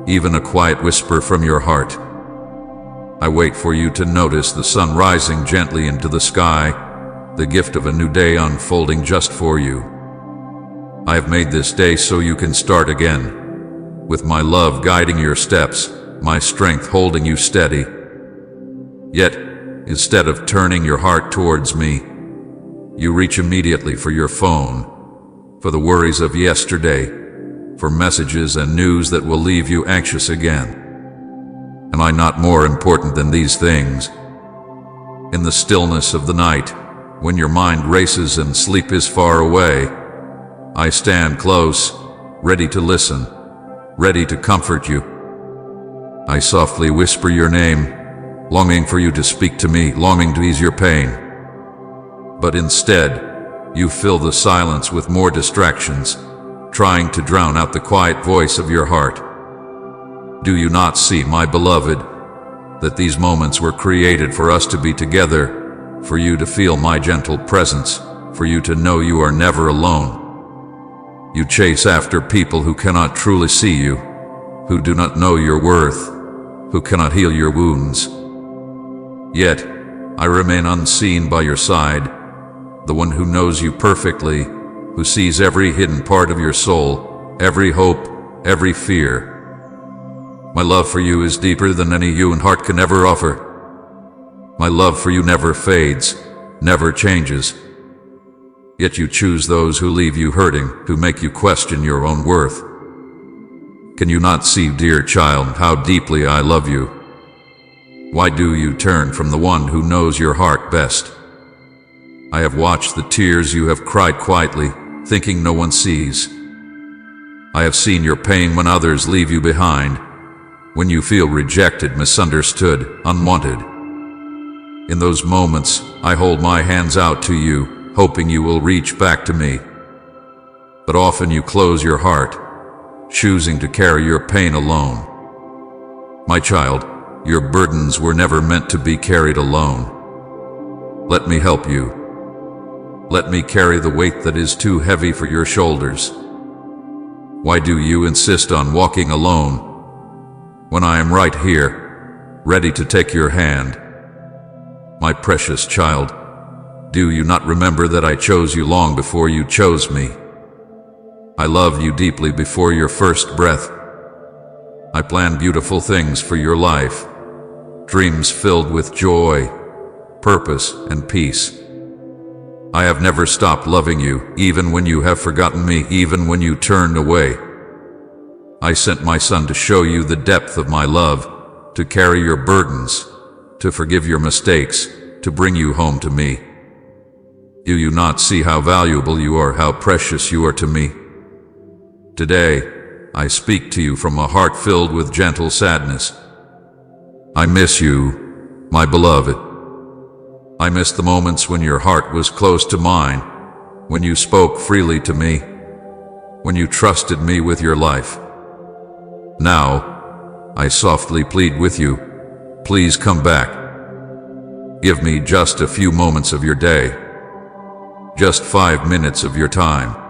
even a quiet whisper from your heart. I wait for you to notice the sun rising gently into the sky, the gift of a new day unfolding just for you. I have made this day so you can start again, with my love guiding your steps, my strength holding you steady. Yet, instead of turning your heart towards me, you reach immediately for your phone, for the worries of yesterday, for messages and news that will leave you anxious again. Am I not more important than these things? In the stillness of the night, when your mind races and sleep is far away, I stand close, ready to listen, ready to comfort you. I softly whisper your name, longing for you to speak to me, longing to ease your pain. But instead, you fill the silence with more distractions, trying to drown out the quiet voice of your heart. Do you not see, my beloved, that these moments were created for us to be together, for you to feel my gentle presence, for you to know you are never alone? You chase after people who cannot truly see you, who do not know your worth, who cannot heal your wounds. Yet, I remain unseen by your side, the one who knows you perfectly, who sees every hidden part of your soul, every hope, every fear. My love for you is deeper than any human heart can ever offer. My love for you never fades, never changes. Yet you choose those who leave you hurting, who make you question your own worth. Can you not see, dear child, how deeply I love you? Why do you turn from the one who knows your heart best? I have watched the tears you have cried quietly, thinking no one sees. I have seen your pain when others leave you behind, when you feel rejected, misunderstood, unwanted. In those moments, I hold my hands out to you, hoping you will reach back to me. But often you close your heart, choosing to carry your pain alone. My child, your burdens were never meant to be carried alone. Let me help you. Let me carry the weight that is too heavy for your shoulders. Why do you insist on walking alone? when I am right here, ready to take your hand. My precious child, do you not remember that I chose you long before you chose me? I loved you deeply before your first breath. I planned beautiful things for your life, dreams filled with joy, purpose, and peace. I have never stopped loving you, even when you have forgotten me, even when you turned away. I sent my son to show you the depth of my love, to carry your burdens, to forgive your mistakes, to bring you home to me. Do you not see how valuable you are, how precious you are to me? Today, I speak to you from a heart filled with gentle sadness. I miss you, my beloved. I miss the moments when your heart was close to mine, when you spoke freely to me, when you trusted me with your life. Now, I softly plead with you, please come back. Give me just a few moments of your day, just 5 minutes of your time.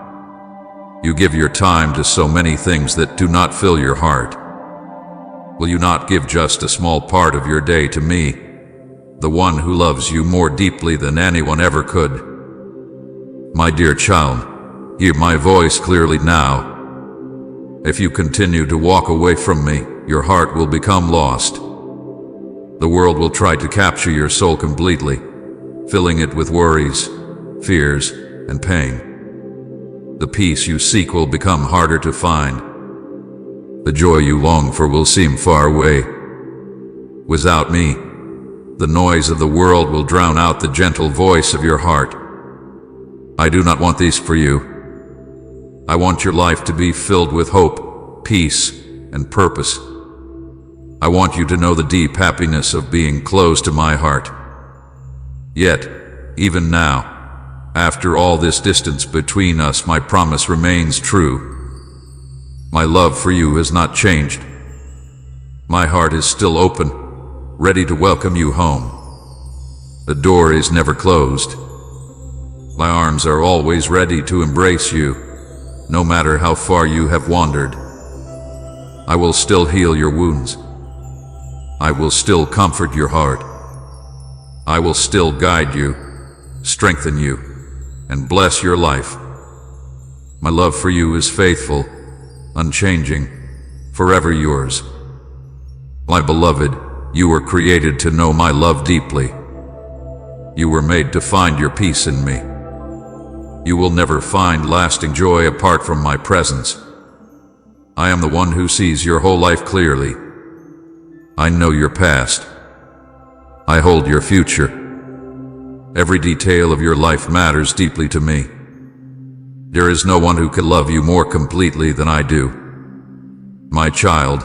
You give your time to so many things that do not fill your heart. Will you not give just a small part of your day to me, the one who loves you more deeply than anyone ever could? My dear child, hear my voice clearly now. If you continue to walk away from me, your heart will become lost. The world will try to capture your soul completely, filling it with worries, fears, and pain. The peace you seek will become harder to find. The joy you long for will seem far away. Without me, the noise of the world will drown out the gentle voice of your heart. I do not want these for you. I want your life to be filled with hope, peace, and purpose. I want you to know the deep happiness of being close to my heart. Yet, even now, after all this distance between us, my promise remains true. My love for you has not changed. My heart is still open, ready to welcome you home. The door is never closed. My arms are always ready to embrace you, no matter how far you have wandered. I will still heal your wounds. I will still comfort your heart. I will still guide you, strengthen you, and bless your life. My love for you is faithful, unchanging, forever yours. My beloved, you were created to know my love deeply. You were made to find your peace in me. You will never find lasting joy apart from my presence. I am the one who sees your whole life clearly. I know your past. I hold your future. Every detail of your life matters deeply to me. There is no one who can love you more completely than I do. My child,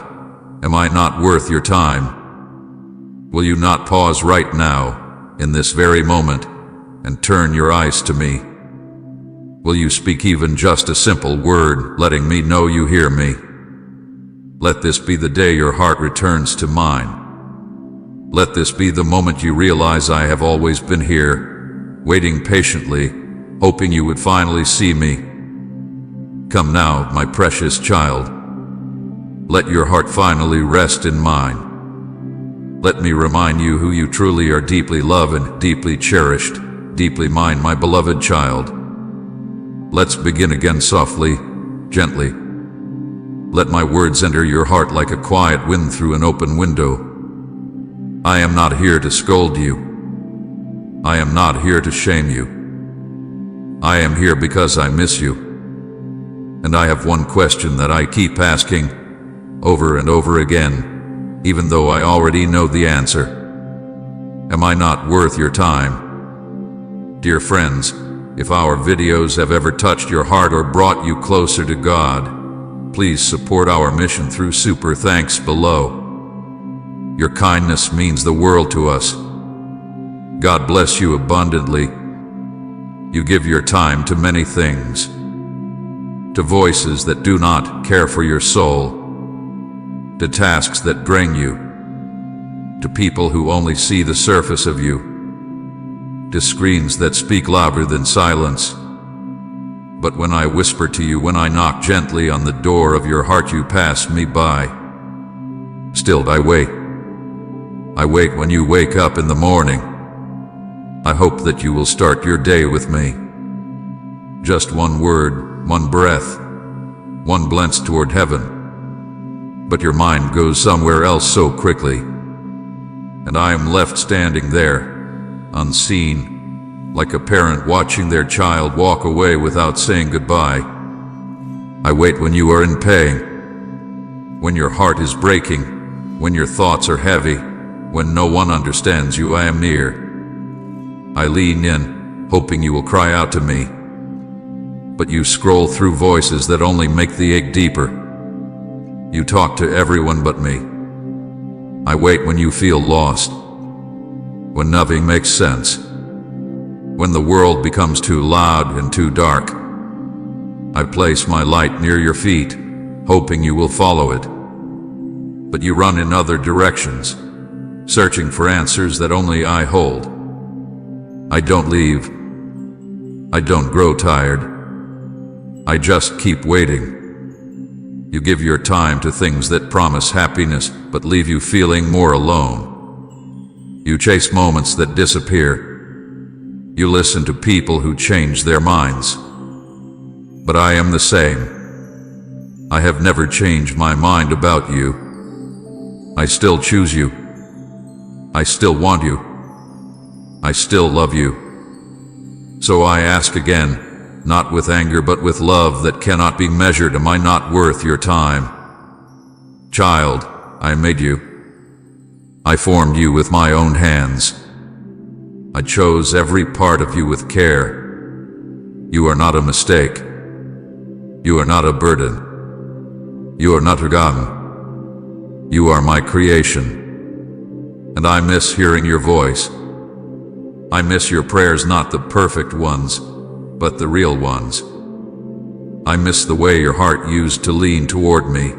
am I not worth your time? Will you not pause right now, in this very moment, and turn your eyes to me? Will you speak even just a simple word, letting me know you hear me? Let this be the day your heart returns to mine. Let this be the moment you realize I have always been here, waiting patiently, hoping you would finally see me. Come now, my precious child. Let your heart finally rest in mine. Let me remind you who you truly are, deeply loved and deeply cherished, deeply mine, my beloved child. Let's begin again softly, gently. Let my words enter your heart like a quiet wind through an open window. I am not here to scold you. I am not here to shame you. I am here because I miss you. And I have one question that I keep asking over and over again, even though I already know the answer. Am I not worth your time? Dear friends, if our videos have ever touched your heart or brought you closer to God, please support our mission through super thanks below. Your kindness means the world to us. God bless you abundantly. You give your time to many things, to voices that do not care for your soul, to tasks that drain you, to people who only see the surface of you, to screens that speak louder than silence. But when I whisper to you, when I knock gently on the door of your heart, you pass me by. Still I wait. I wait when you wake up in the morning. I hope that you will start your day with me. Just one word, one breath, one glance toward heaven. But your mind goes somewhere else so quickly, and I am left standing there, unseen, like a parent watching their child walk away without saying goodbye. I wait when you are in pain, when your heart is breaking, when your thoughts are heavy, when no one understands you. I am near. I lean in, hoping you will cry out to me. But you scroll through voices that only make the ache deeper. You talk to everyone but me. I wait when you feel lost, when nothing makes sense, when the world becomes too loud and too dark. I place my light near your feet, hoping you will follow it. But you run in other directions, searching for answers that only I hold. I don't leave. I don't grow tired. I just keep waiting. You give your time to things that promise happiness but leave you feeling more alone. You chase moments that disappear. You listen to people who change their minds. But I am the same. I have never changed my mind about you. I still choose you. I still want you. I still love you. So I ask again, not with anger but with love that cannot be measured. Am I not worth your time? Child, I made you. I formed you with my own hands. I chose every part of you with care. You are not a mistake. You are not a burden. You are not forgotten. You are my creation. And I miss hearing your voice. I miss your prayers, not the perfect ones, but the real ones. I miss the way your heart used to lean toward me.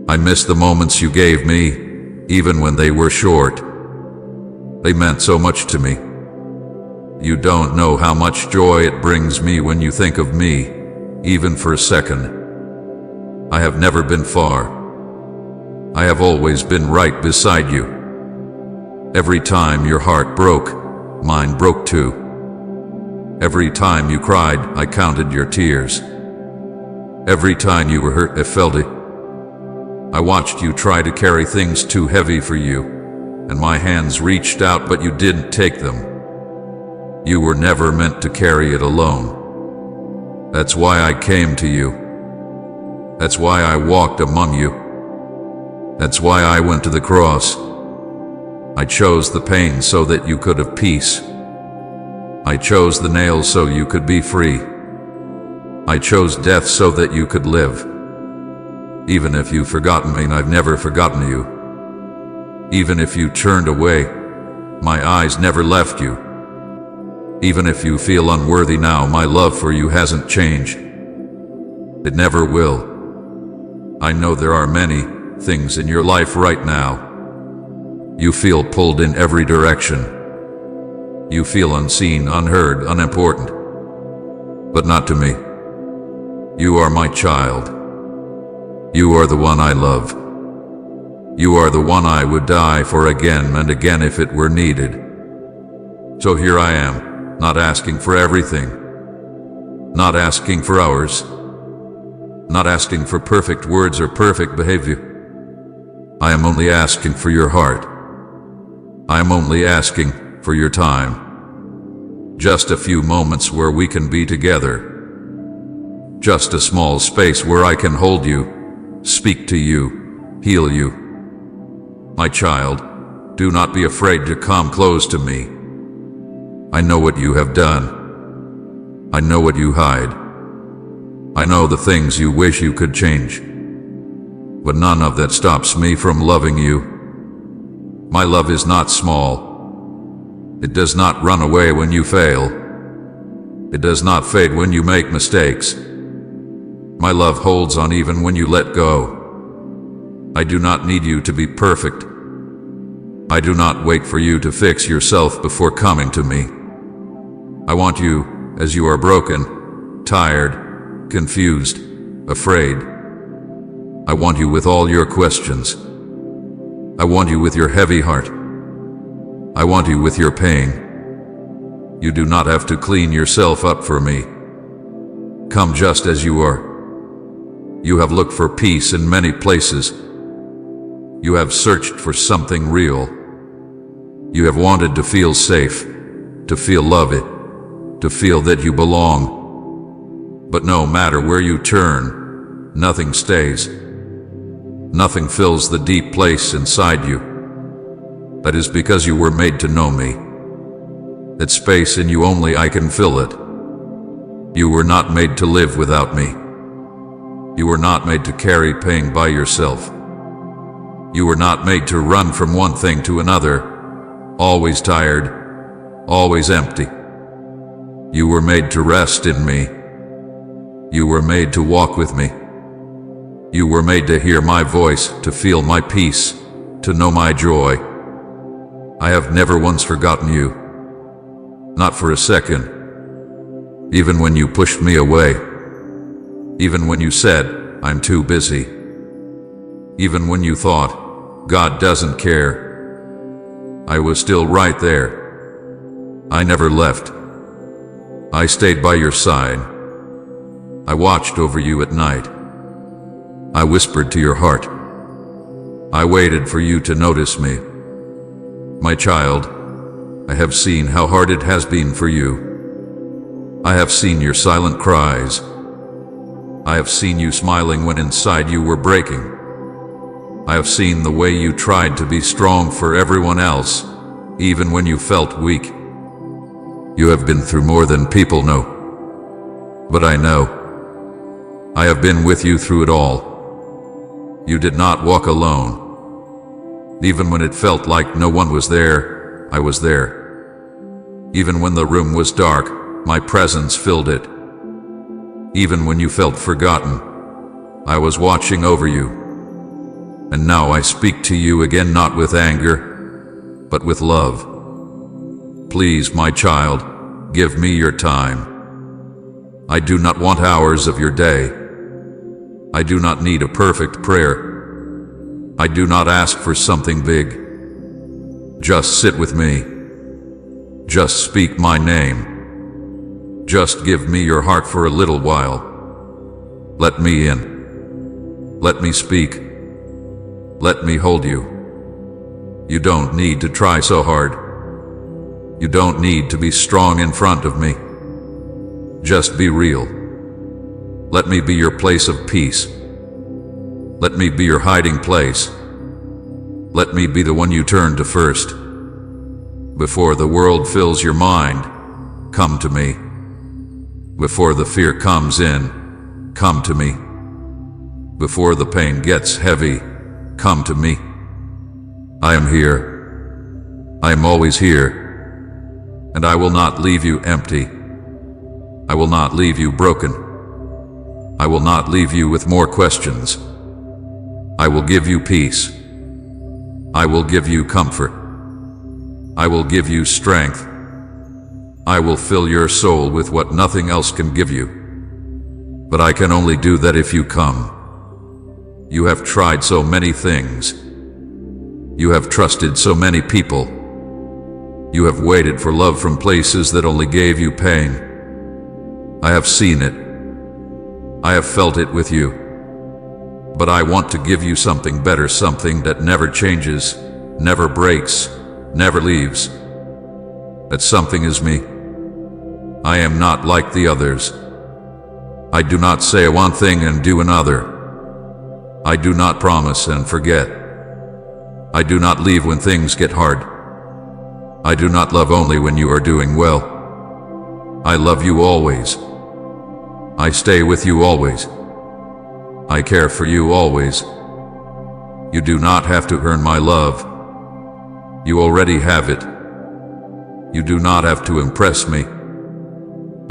I miss the moments you gave me, even when they were short. They meant so much to me. You don't know how much joy it brings me when you think of me, even for a second. I have never been far. I have always been right beside you. Every time your heart broke, mine broke too. Every time you cried, I counted your tears. Every time you were hurt, I felt it. I watched you try to carry things too heavy for you, and my hands reached out but you didn't take them. You were never meant to carry it alone. That's why I came to you. That's why I walked among you. That's why I went to the cross. I chose the pain so that you could have peace. I chose the nails so you could be free. I chose death so that you could live. Even if you've forgotten me, and I've never forgotten you. Even if you turned away, my eyes never left you. Even if you feel unworthy now, my love for you hasn't changed. It never will. I know there are many things in your life right now. You feel pulled in every direction. You feel unseen, unheard, unimportant. But not to me. You are my child. You are the one I love. You are the one I would die for again and again if it were needed. So here I am, not asking for everything. Not asking for hours. Not asking for perfect words or perfect behavior. I am only asking for your heart. I am only asking for your time. Just a few moments where we can be together. Just a small space where I can hold you, speak to you, heal you. My child, do not be afraid to come close to me. I know what you have done. I know what you hide. I know the things you wish you could change. But none of that stops me from loving you. My love is not small. It does not run away when you fail. It does not fade when you make mistakes. My love holds on even when you let go. I do not need you to be perfect. I do not wait for you to fix yourself before coming to me. I want you as you are broken, tired, confused, afraid. I want you with all your questions, I want you with your heavy heart. I want you with your pain. You do not have to clean yourself up for me. Come just as you are. You have looked for peace in many places. You have searched for something real. You have wanted to feel safe, to feel loved, to feel that you belong. But no matter where you turn, nothing stays. Nothing fills the deep place inside you. That is because you were made to know me. That space in you only I can fill it. You were not made to live without me. You were not made to carry pain by yourself. You were not made to run from one thing to another, always tired, always empty. You were made to rest in me. You were made to walk with me. You were made to hear my voice, to feel my peace, to know my joy. I have never once forgotten you. Not for a second. Even when you pushed me away. Even when you said, I'm too busy. Even when you thought, God doesn't care. I was still right there. I never left. I stayed by your side. I watched over you at night. I whispered to your heart. I waited for you to notice me. My child, I have seen how hard it has been for you. I have seen your silent cries. I have seen you smiling when inside you were breaking. I have seen the way you tried to be strong for everyone else, even when you felt weak. You have been through more than people know. But I know. I have been with you through it all. You did not walk alone. Even when it felt like no one was there, I was there. Even when the room was dark, my presence filled it. Even when you felt forgotten, I was watching over you. And now I speak to you again, not with anger, but with love. Please, my child, give me your time. I do not want hours of your day. I do not need a perfect prayer. I do not ask for something big. Just sit with me. Just speak my name. Just give me your heart for a little while. Let me in. Let me speak. Let me hold you. You don't need to try so hard. You don't need to be strong in front of me. Just be real. Let me be your place of peace. Let me be your hiding place. Let me be the one you turn to first. Before the world fills your mind, come to me. Before the fear comes in, come to me. Before the pain gets heavy, come to me. I am here. I am always here. And I will not leave you empty. I will not leave you broken. I will not leave you with more questions. I will give you peace. I will give you comfort. I will give you strength. I will fill your soul with what nothing else can give you. But I can only do that if you come. You have tried so many things. You have trusted so many people. You have waited for love from places that only gave you pain. I have seen it. I have felt it with you. But I want to give you something better, something that never changes, never breaks, never leaves. That something is me. I am not like the others. I do not say one thing and do another. I do not promise and forget. I do not leave when things get hard. I do not love only when you are doing well. I love you always. I stay with you always. I care for you always. You do not have to earn my love. You already have it. You do not have to impress me.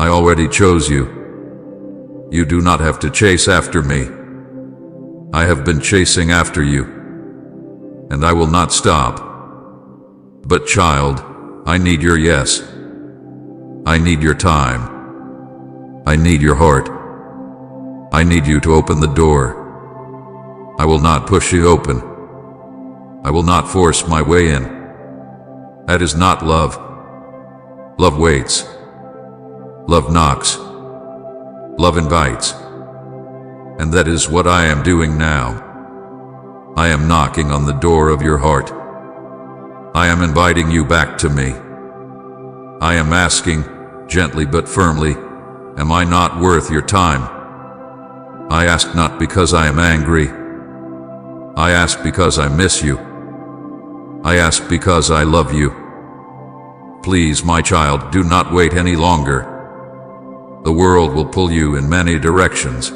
I already chose you. You do not have to chase after me. I have been chasing after you, and I will not stop. But child, I need your yes. I need your time. I need your heart. I need you to open the door. I will not push you open. I will not force my way in. That is not love. Love waits. Love knocks. Love invites. And that is what I am doing now. I am knocking on the door of your heart. I am inviting you back to me. I am asking, gently but firmly, am I not worth your time? I ask not because I am angry. I ask because I miss you. I ask because I love you. Please, my child, do not wait any longer. The world will pull you in many directions.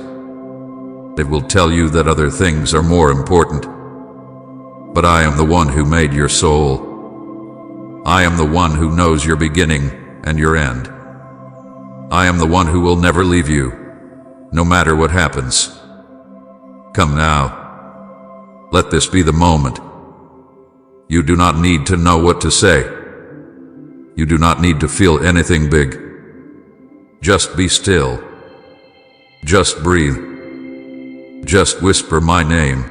It will tell you that other things are more important. But I am the one who made your soul. I am the one who knows your beginning and your end. I am the one who will never leave you, no matter what happens. Come now. Let this be the moment. You do not need to know what to say. You do not need to feel anything big. Just be still. Just breathe. Just whisper my name.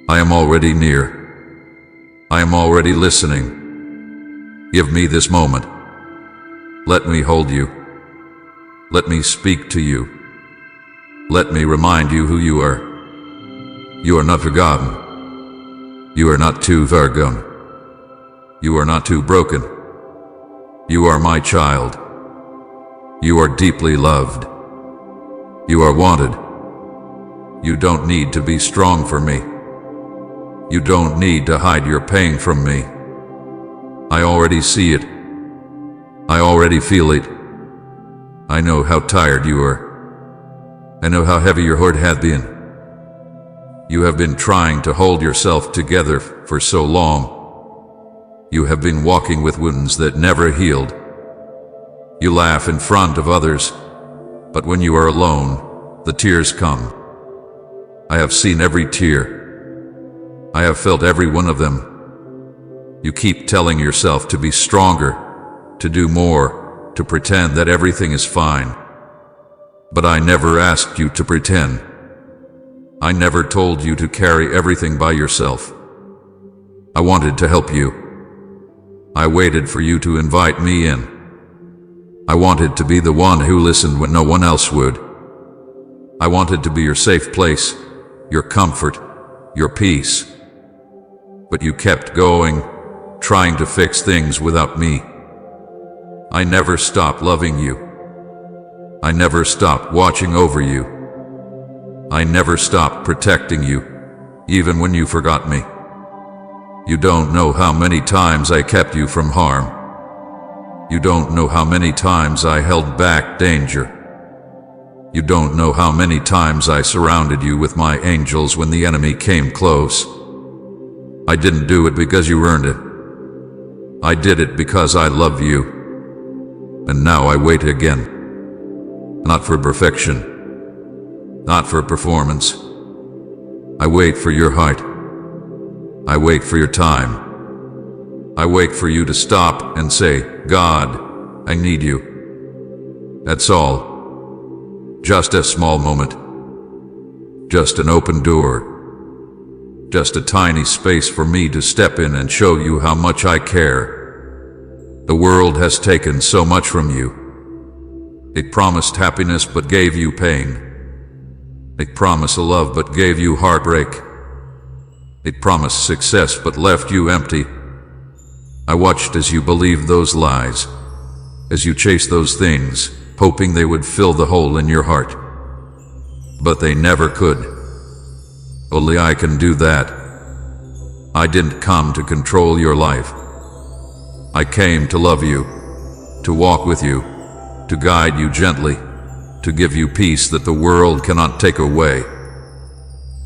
I am already near. I am already listening. Give me this moment. Let me hold you. Let me speak to you. Let me remind you who you are. You are not forgotten. You are not too far gone. You are not too broken. You are my child. You are deeply loved. You are wanted. You don't need to be strong for me. You don't need to hide your pain from me. I already see it. I already feel it. I know how tired you are. I know how heavy your heart has been. You have been trying to hold yourself together for so long. You have been walking with wounds that never healed. You laugh in front of others, but when you are alone, the tears come. I have seen every tear. I have felt every one of them. You keep telling yourself to be stronger, to do more, to pretend that everything is fine. But I never asked you to pretend. I never told you to carry everything by yourself. I wanted to help you. I waited for you to invite me in. I wanted to be the one who listened when no one else would. I wanted to be your safe place, your comfort, your peace. But you kept going, trying to fix things without me. I never stopped loving you. I never stopped watching over you. I never stopped protecting you, even when you forgot me. You don't know how many times I kept you from harm. You don't know how many times I held back danger. You don't know how many times I surrounded you with my angels when the enemy came close. I didn't do it because you earned it. I did it because I love you. And now I wait again. Not for perfection. Not for performance. I wait for your heart. I wait for your time. I wait for you to stop and say, God, I need you. That's all. Just a small moment. Just an open door. Just a tiny space for me to step in and show you how much I care. The world has taken so much from you. It promised happiness but gave you pain. It promised a love but gave you heartbreak. It promised success but left you empty. I watched as you believed those lies, as you chased those things, hoping they would fill the hole in your heart. But they never could. Only I can do that. I didn't come to control your life. I came to love you, to walk with you, to guide you gently, to give you peace that the world cannot take away.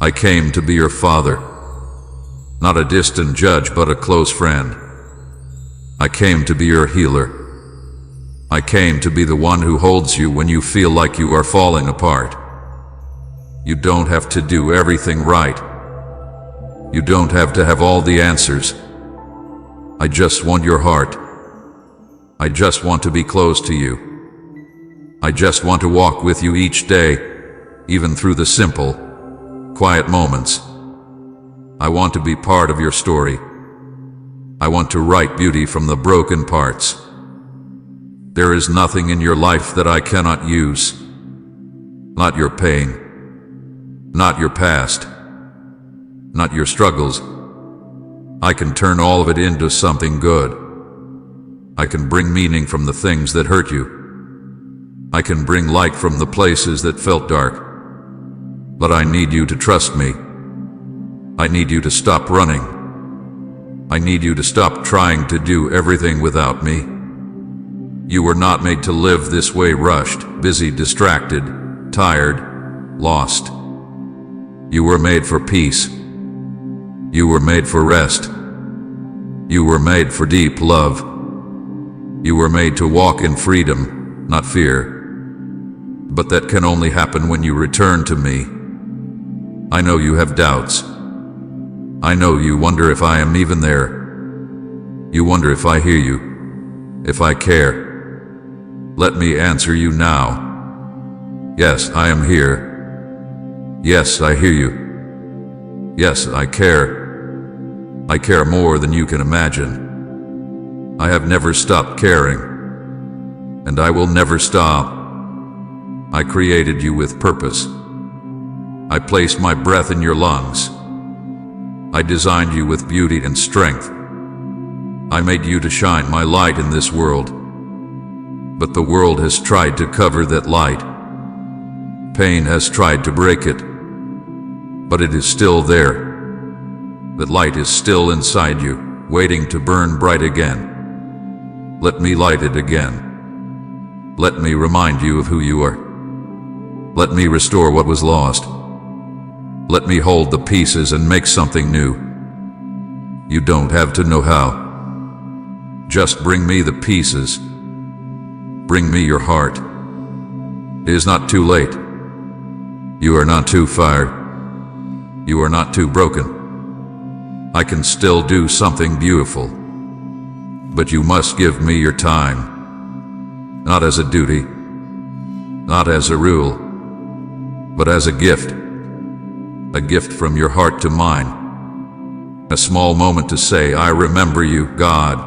I came to be your father, not a distant judge but a close friend. I came to be your healer. I came to be the one who holds you when you feel like you are falling apart. You don't have to do everything right. You don't have to have all the answers. I just want your heart. I just want to be close to you. I just want to walk with you each day, even through the simple, quiet moments. I want to be part of your story. I want to write beauty from the broken parts. There is nothing in your life that I cannot use. Not your pain, not your past, not your struggles. I can turn all of it into something good. I can bring meaning from the things that hurt you. I can bring light from the places that felt dark. But I need you to trust me. I need you to stop running. I need you to stop trying to do everything without me. You were not made to live this way, rushed, busy, distracted, tired, lost. You were made for peace. You were made for rest. You were made for deep love. You were made to walk in freedom, not fear. But that can only happen when you return to me. I know you have doubts. I know you wonder if I am even there. You wonder if I hear you, if I care. Let me answer you now. Yes, I am here. Yes, I hear you. Yes, I care. I care more than you can imagine. I have never stopped caring, and I will never stop. I created you with purpose. I placed my breath in your lungs. I designed you with beauty and strength. I made you to shine my light in this world. But the world has tried to cover that light. Pain has tried to break it. But it is still there. That light is still inside you, waiting to burn bright again. Let me light it again. Let me remind you of who you are. Let me restore what was lost. Let me hold the pieces and make something new. You don't have to know how. Just bring me the pieces. Bring me your heart. It is not too late. You are not too fired. You are not too broken. I can still do something beautiful. But you must give me your time. Not as a duty. Not as a rule. But as a gift. A gift from your heart to mine. A small moment to say, I remember you, God.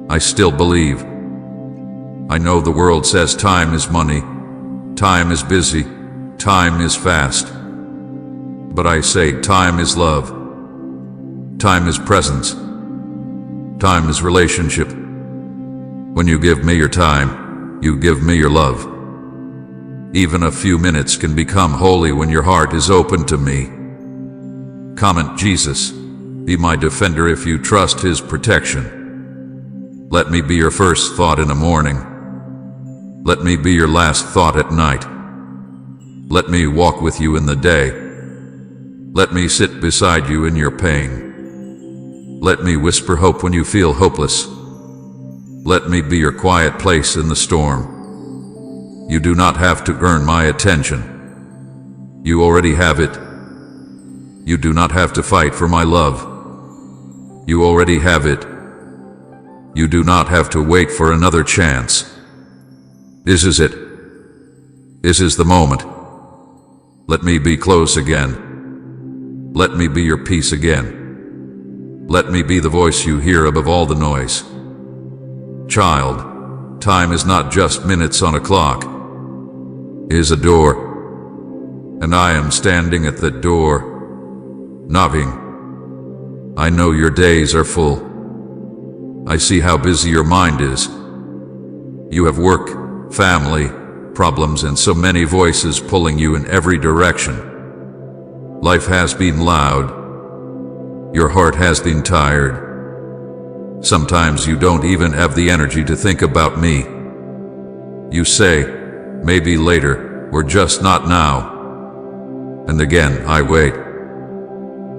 I still believe. I know the world says time is money. Time is busy. Time is fast. But I say time is love. Time is presence. Time is relationship. When you give me your time, you give me your love. Even a few minutes can become holy when your heart is open to me. Comment Jesus. Be my defender if you trust His protection. Let me be your first thought in the morning. Let me be your last thought at night. Let me walk with you in the day. Let me sit beside you in your pain. Let me whisper hope when you feel hopeless. Let me be your quiet place in the storm. You do not have to earn my attention. You already have it. You do not have to fight for my love. You already have it. You do not have to wait for another chance. This is it. This is the moment. Let me be close again. Let me be your peace again. Let me be the voice you hear above all the noise. Child, time is not just minutes on a clock. It is a door. And I am standing at that door, knocking. I know your days are full. I see how busy your mind is. You have work, family, problems, and so many voices pulling you in every direction. Life has been loud. Your heart has been tired. Sometimes you don't even have the energy to think about me. You say, maybe later, or just not now. And again, I wait.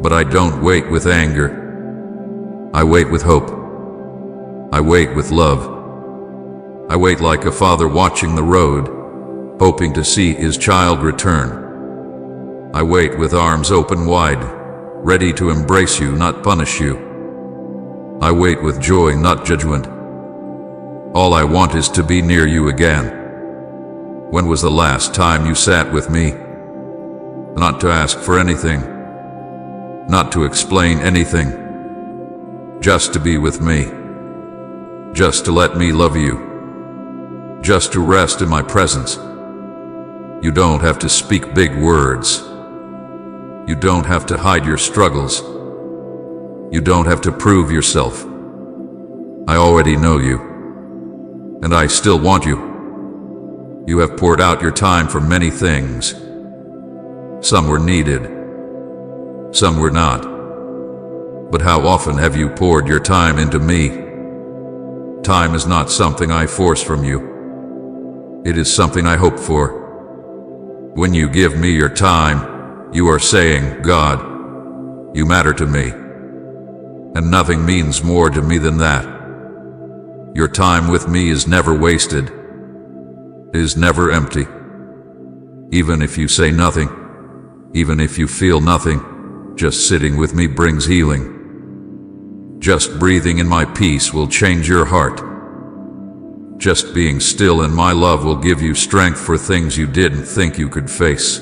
But I don't wait with anger. I wait with hope. I wait with love. I wait like a father watching the road, hoping to see his child return. I wait with arms open wide, ready to embrace you, not punish you. I wait with joy, not judgment. All I want is to be near you again. When was the last time you sat with me? Not to ask for anything, not to explain anything, just to be with me, just to let me love you, just to rest in my presence. You don't have to speak big words. You don't have to hide your struggles. You don't have to prove yourself. I already know you, and I still want you. You have poured out your time for many things. Some were needed, some were not. But how often have you poured your time into me? Time is not something I force from you. It is something I hope for. When you give me your time, you are saying, God, you matter to me. And nothing means more to me than that. Your time with me is never wasted, is never empty. Even if you say nothing, even if you feel nothing, just sitting with me brings healing. Just breathing in my peace will change your heart. Just being still in my love will give you strength for things you didn't think you could face.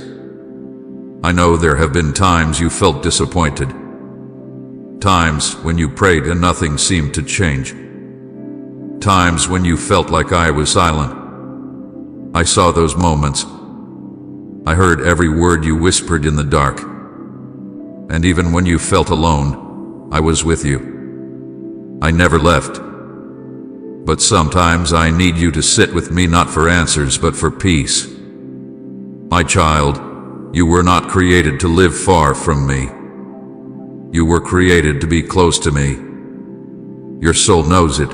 I know there have been times you felt disappointed, times when you prayed and nothing seemed to change, times when you felt like I was silent. I saw those moments. I heard every word you whispered in the dark. And even when you felt alone, I was with you. I never left. But sometimes I need you to sit with me, not for answers, but for peace. My child, you were not created to live far from me. You were created to be close to me. Your soul knows it.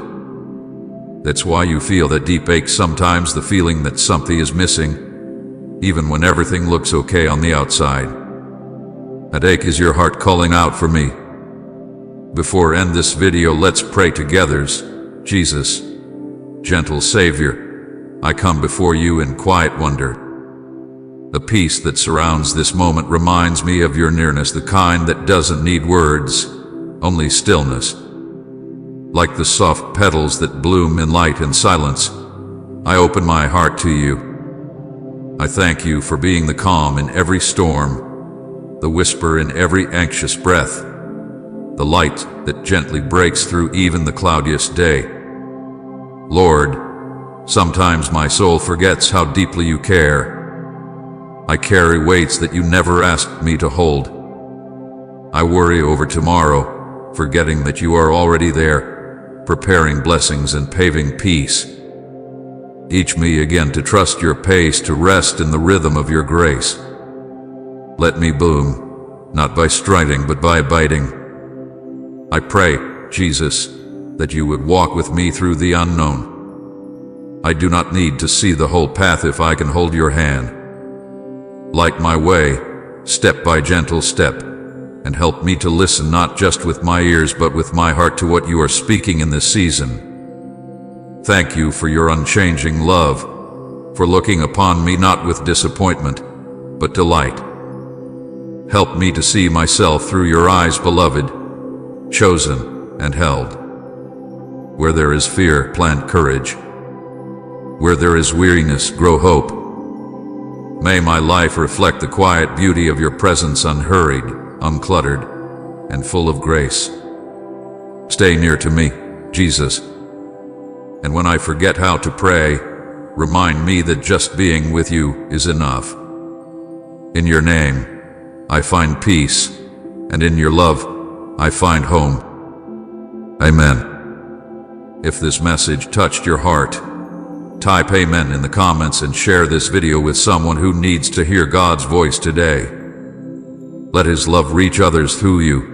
That's why you feel that deep ache sometimes, the feeling that something is missing, even when everything looks okay on the outside. That ache is your heart calling out for me. Before end this video, let's pray together. Jesus, gentle Savior, I come before you in quiet wonder. The peace that surrounds this moment reminds me of your nearness, the kind that doesn't need words, only stillness. Like the soft petals that bloom in light and silence, I open my heart to you. I thank you for being the calm in every storm, the whisper in every anxious breath, the light that gently breaks through even the cloudiest day. Lord, sometimes my soul forgets how deeply you care. I carry weights that you never asked me to hold. I worry over tomorrow, forgetting that you are already there, preparing blessings and paving peace. Teach me again to trust your pace, to rest in the rhythm of your grace. Let me bloom, not by striding, but by abiding. I pray, Jesus, that you would walk with me through the unknown. I do not need to see the whole path if I can hold your hand. Light my way, step by gentle step, and help me to listen not just with my ears but with my heart to what you are speaking in this season. Thank you for your unchanging love, for looking upon me not with disappointment, but delight. Help me to see myself through your eyes, beloved, chosen and held. Where there is fear, plant courage. Where there is weariness, grow hope. May my life reflect the quiet beauty of your presence, unhurried, uncluttered, and full of grace. Stay near to me, Jesus. And when I forget how to pray, remind me that just being with you is enough. In your name, I find peace, and in your love, I find home. Amen. If this message touched your heart, type amen in the comments and share this video with someone who needs to hear God's voice today. Let his love reach others through you.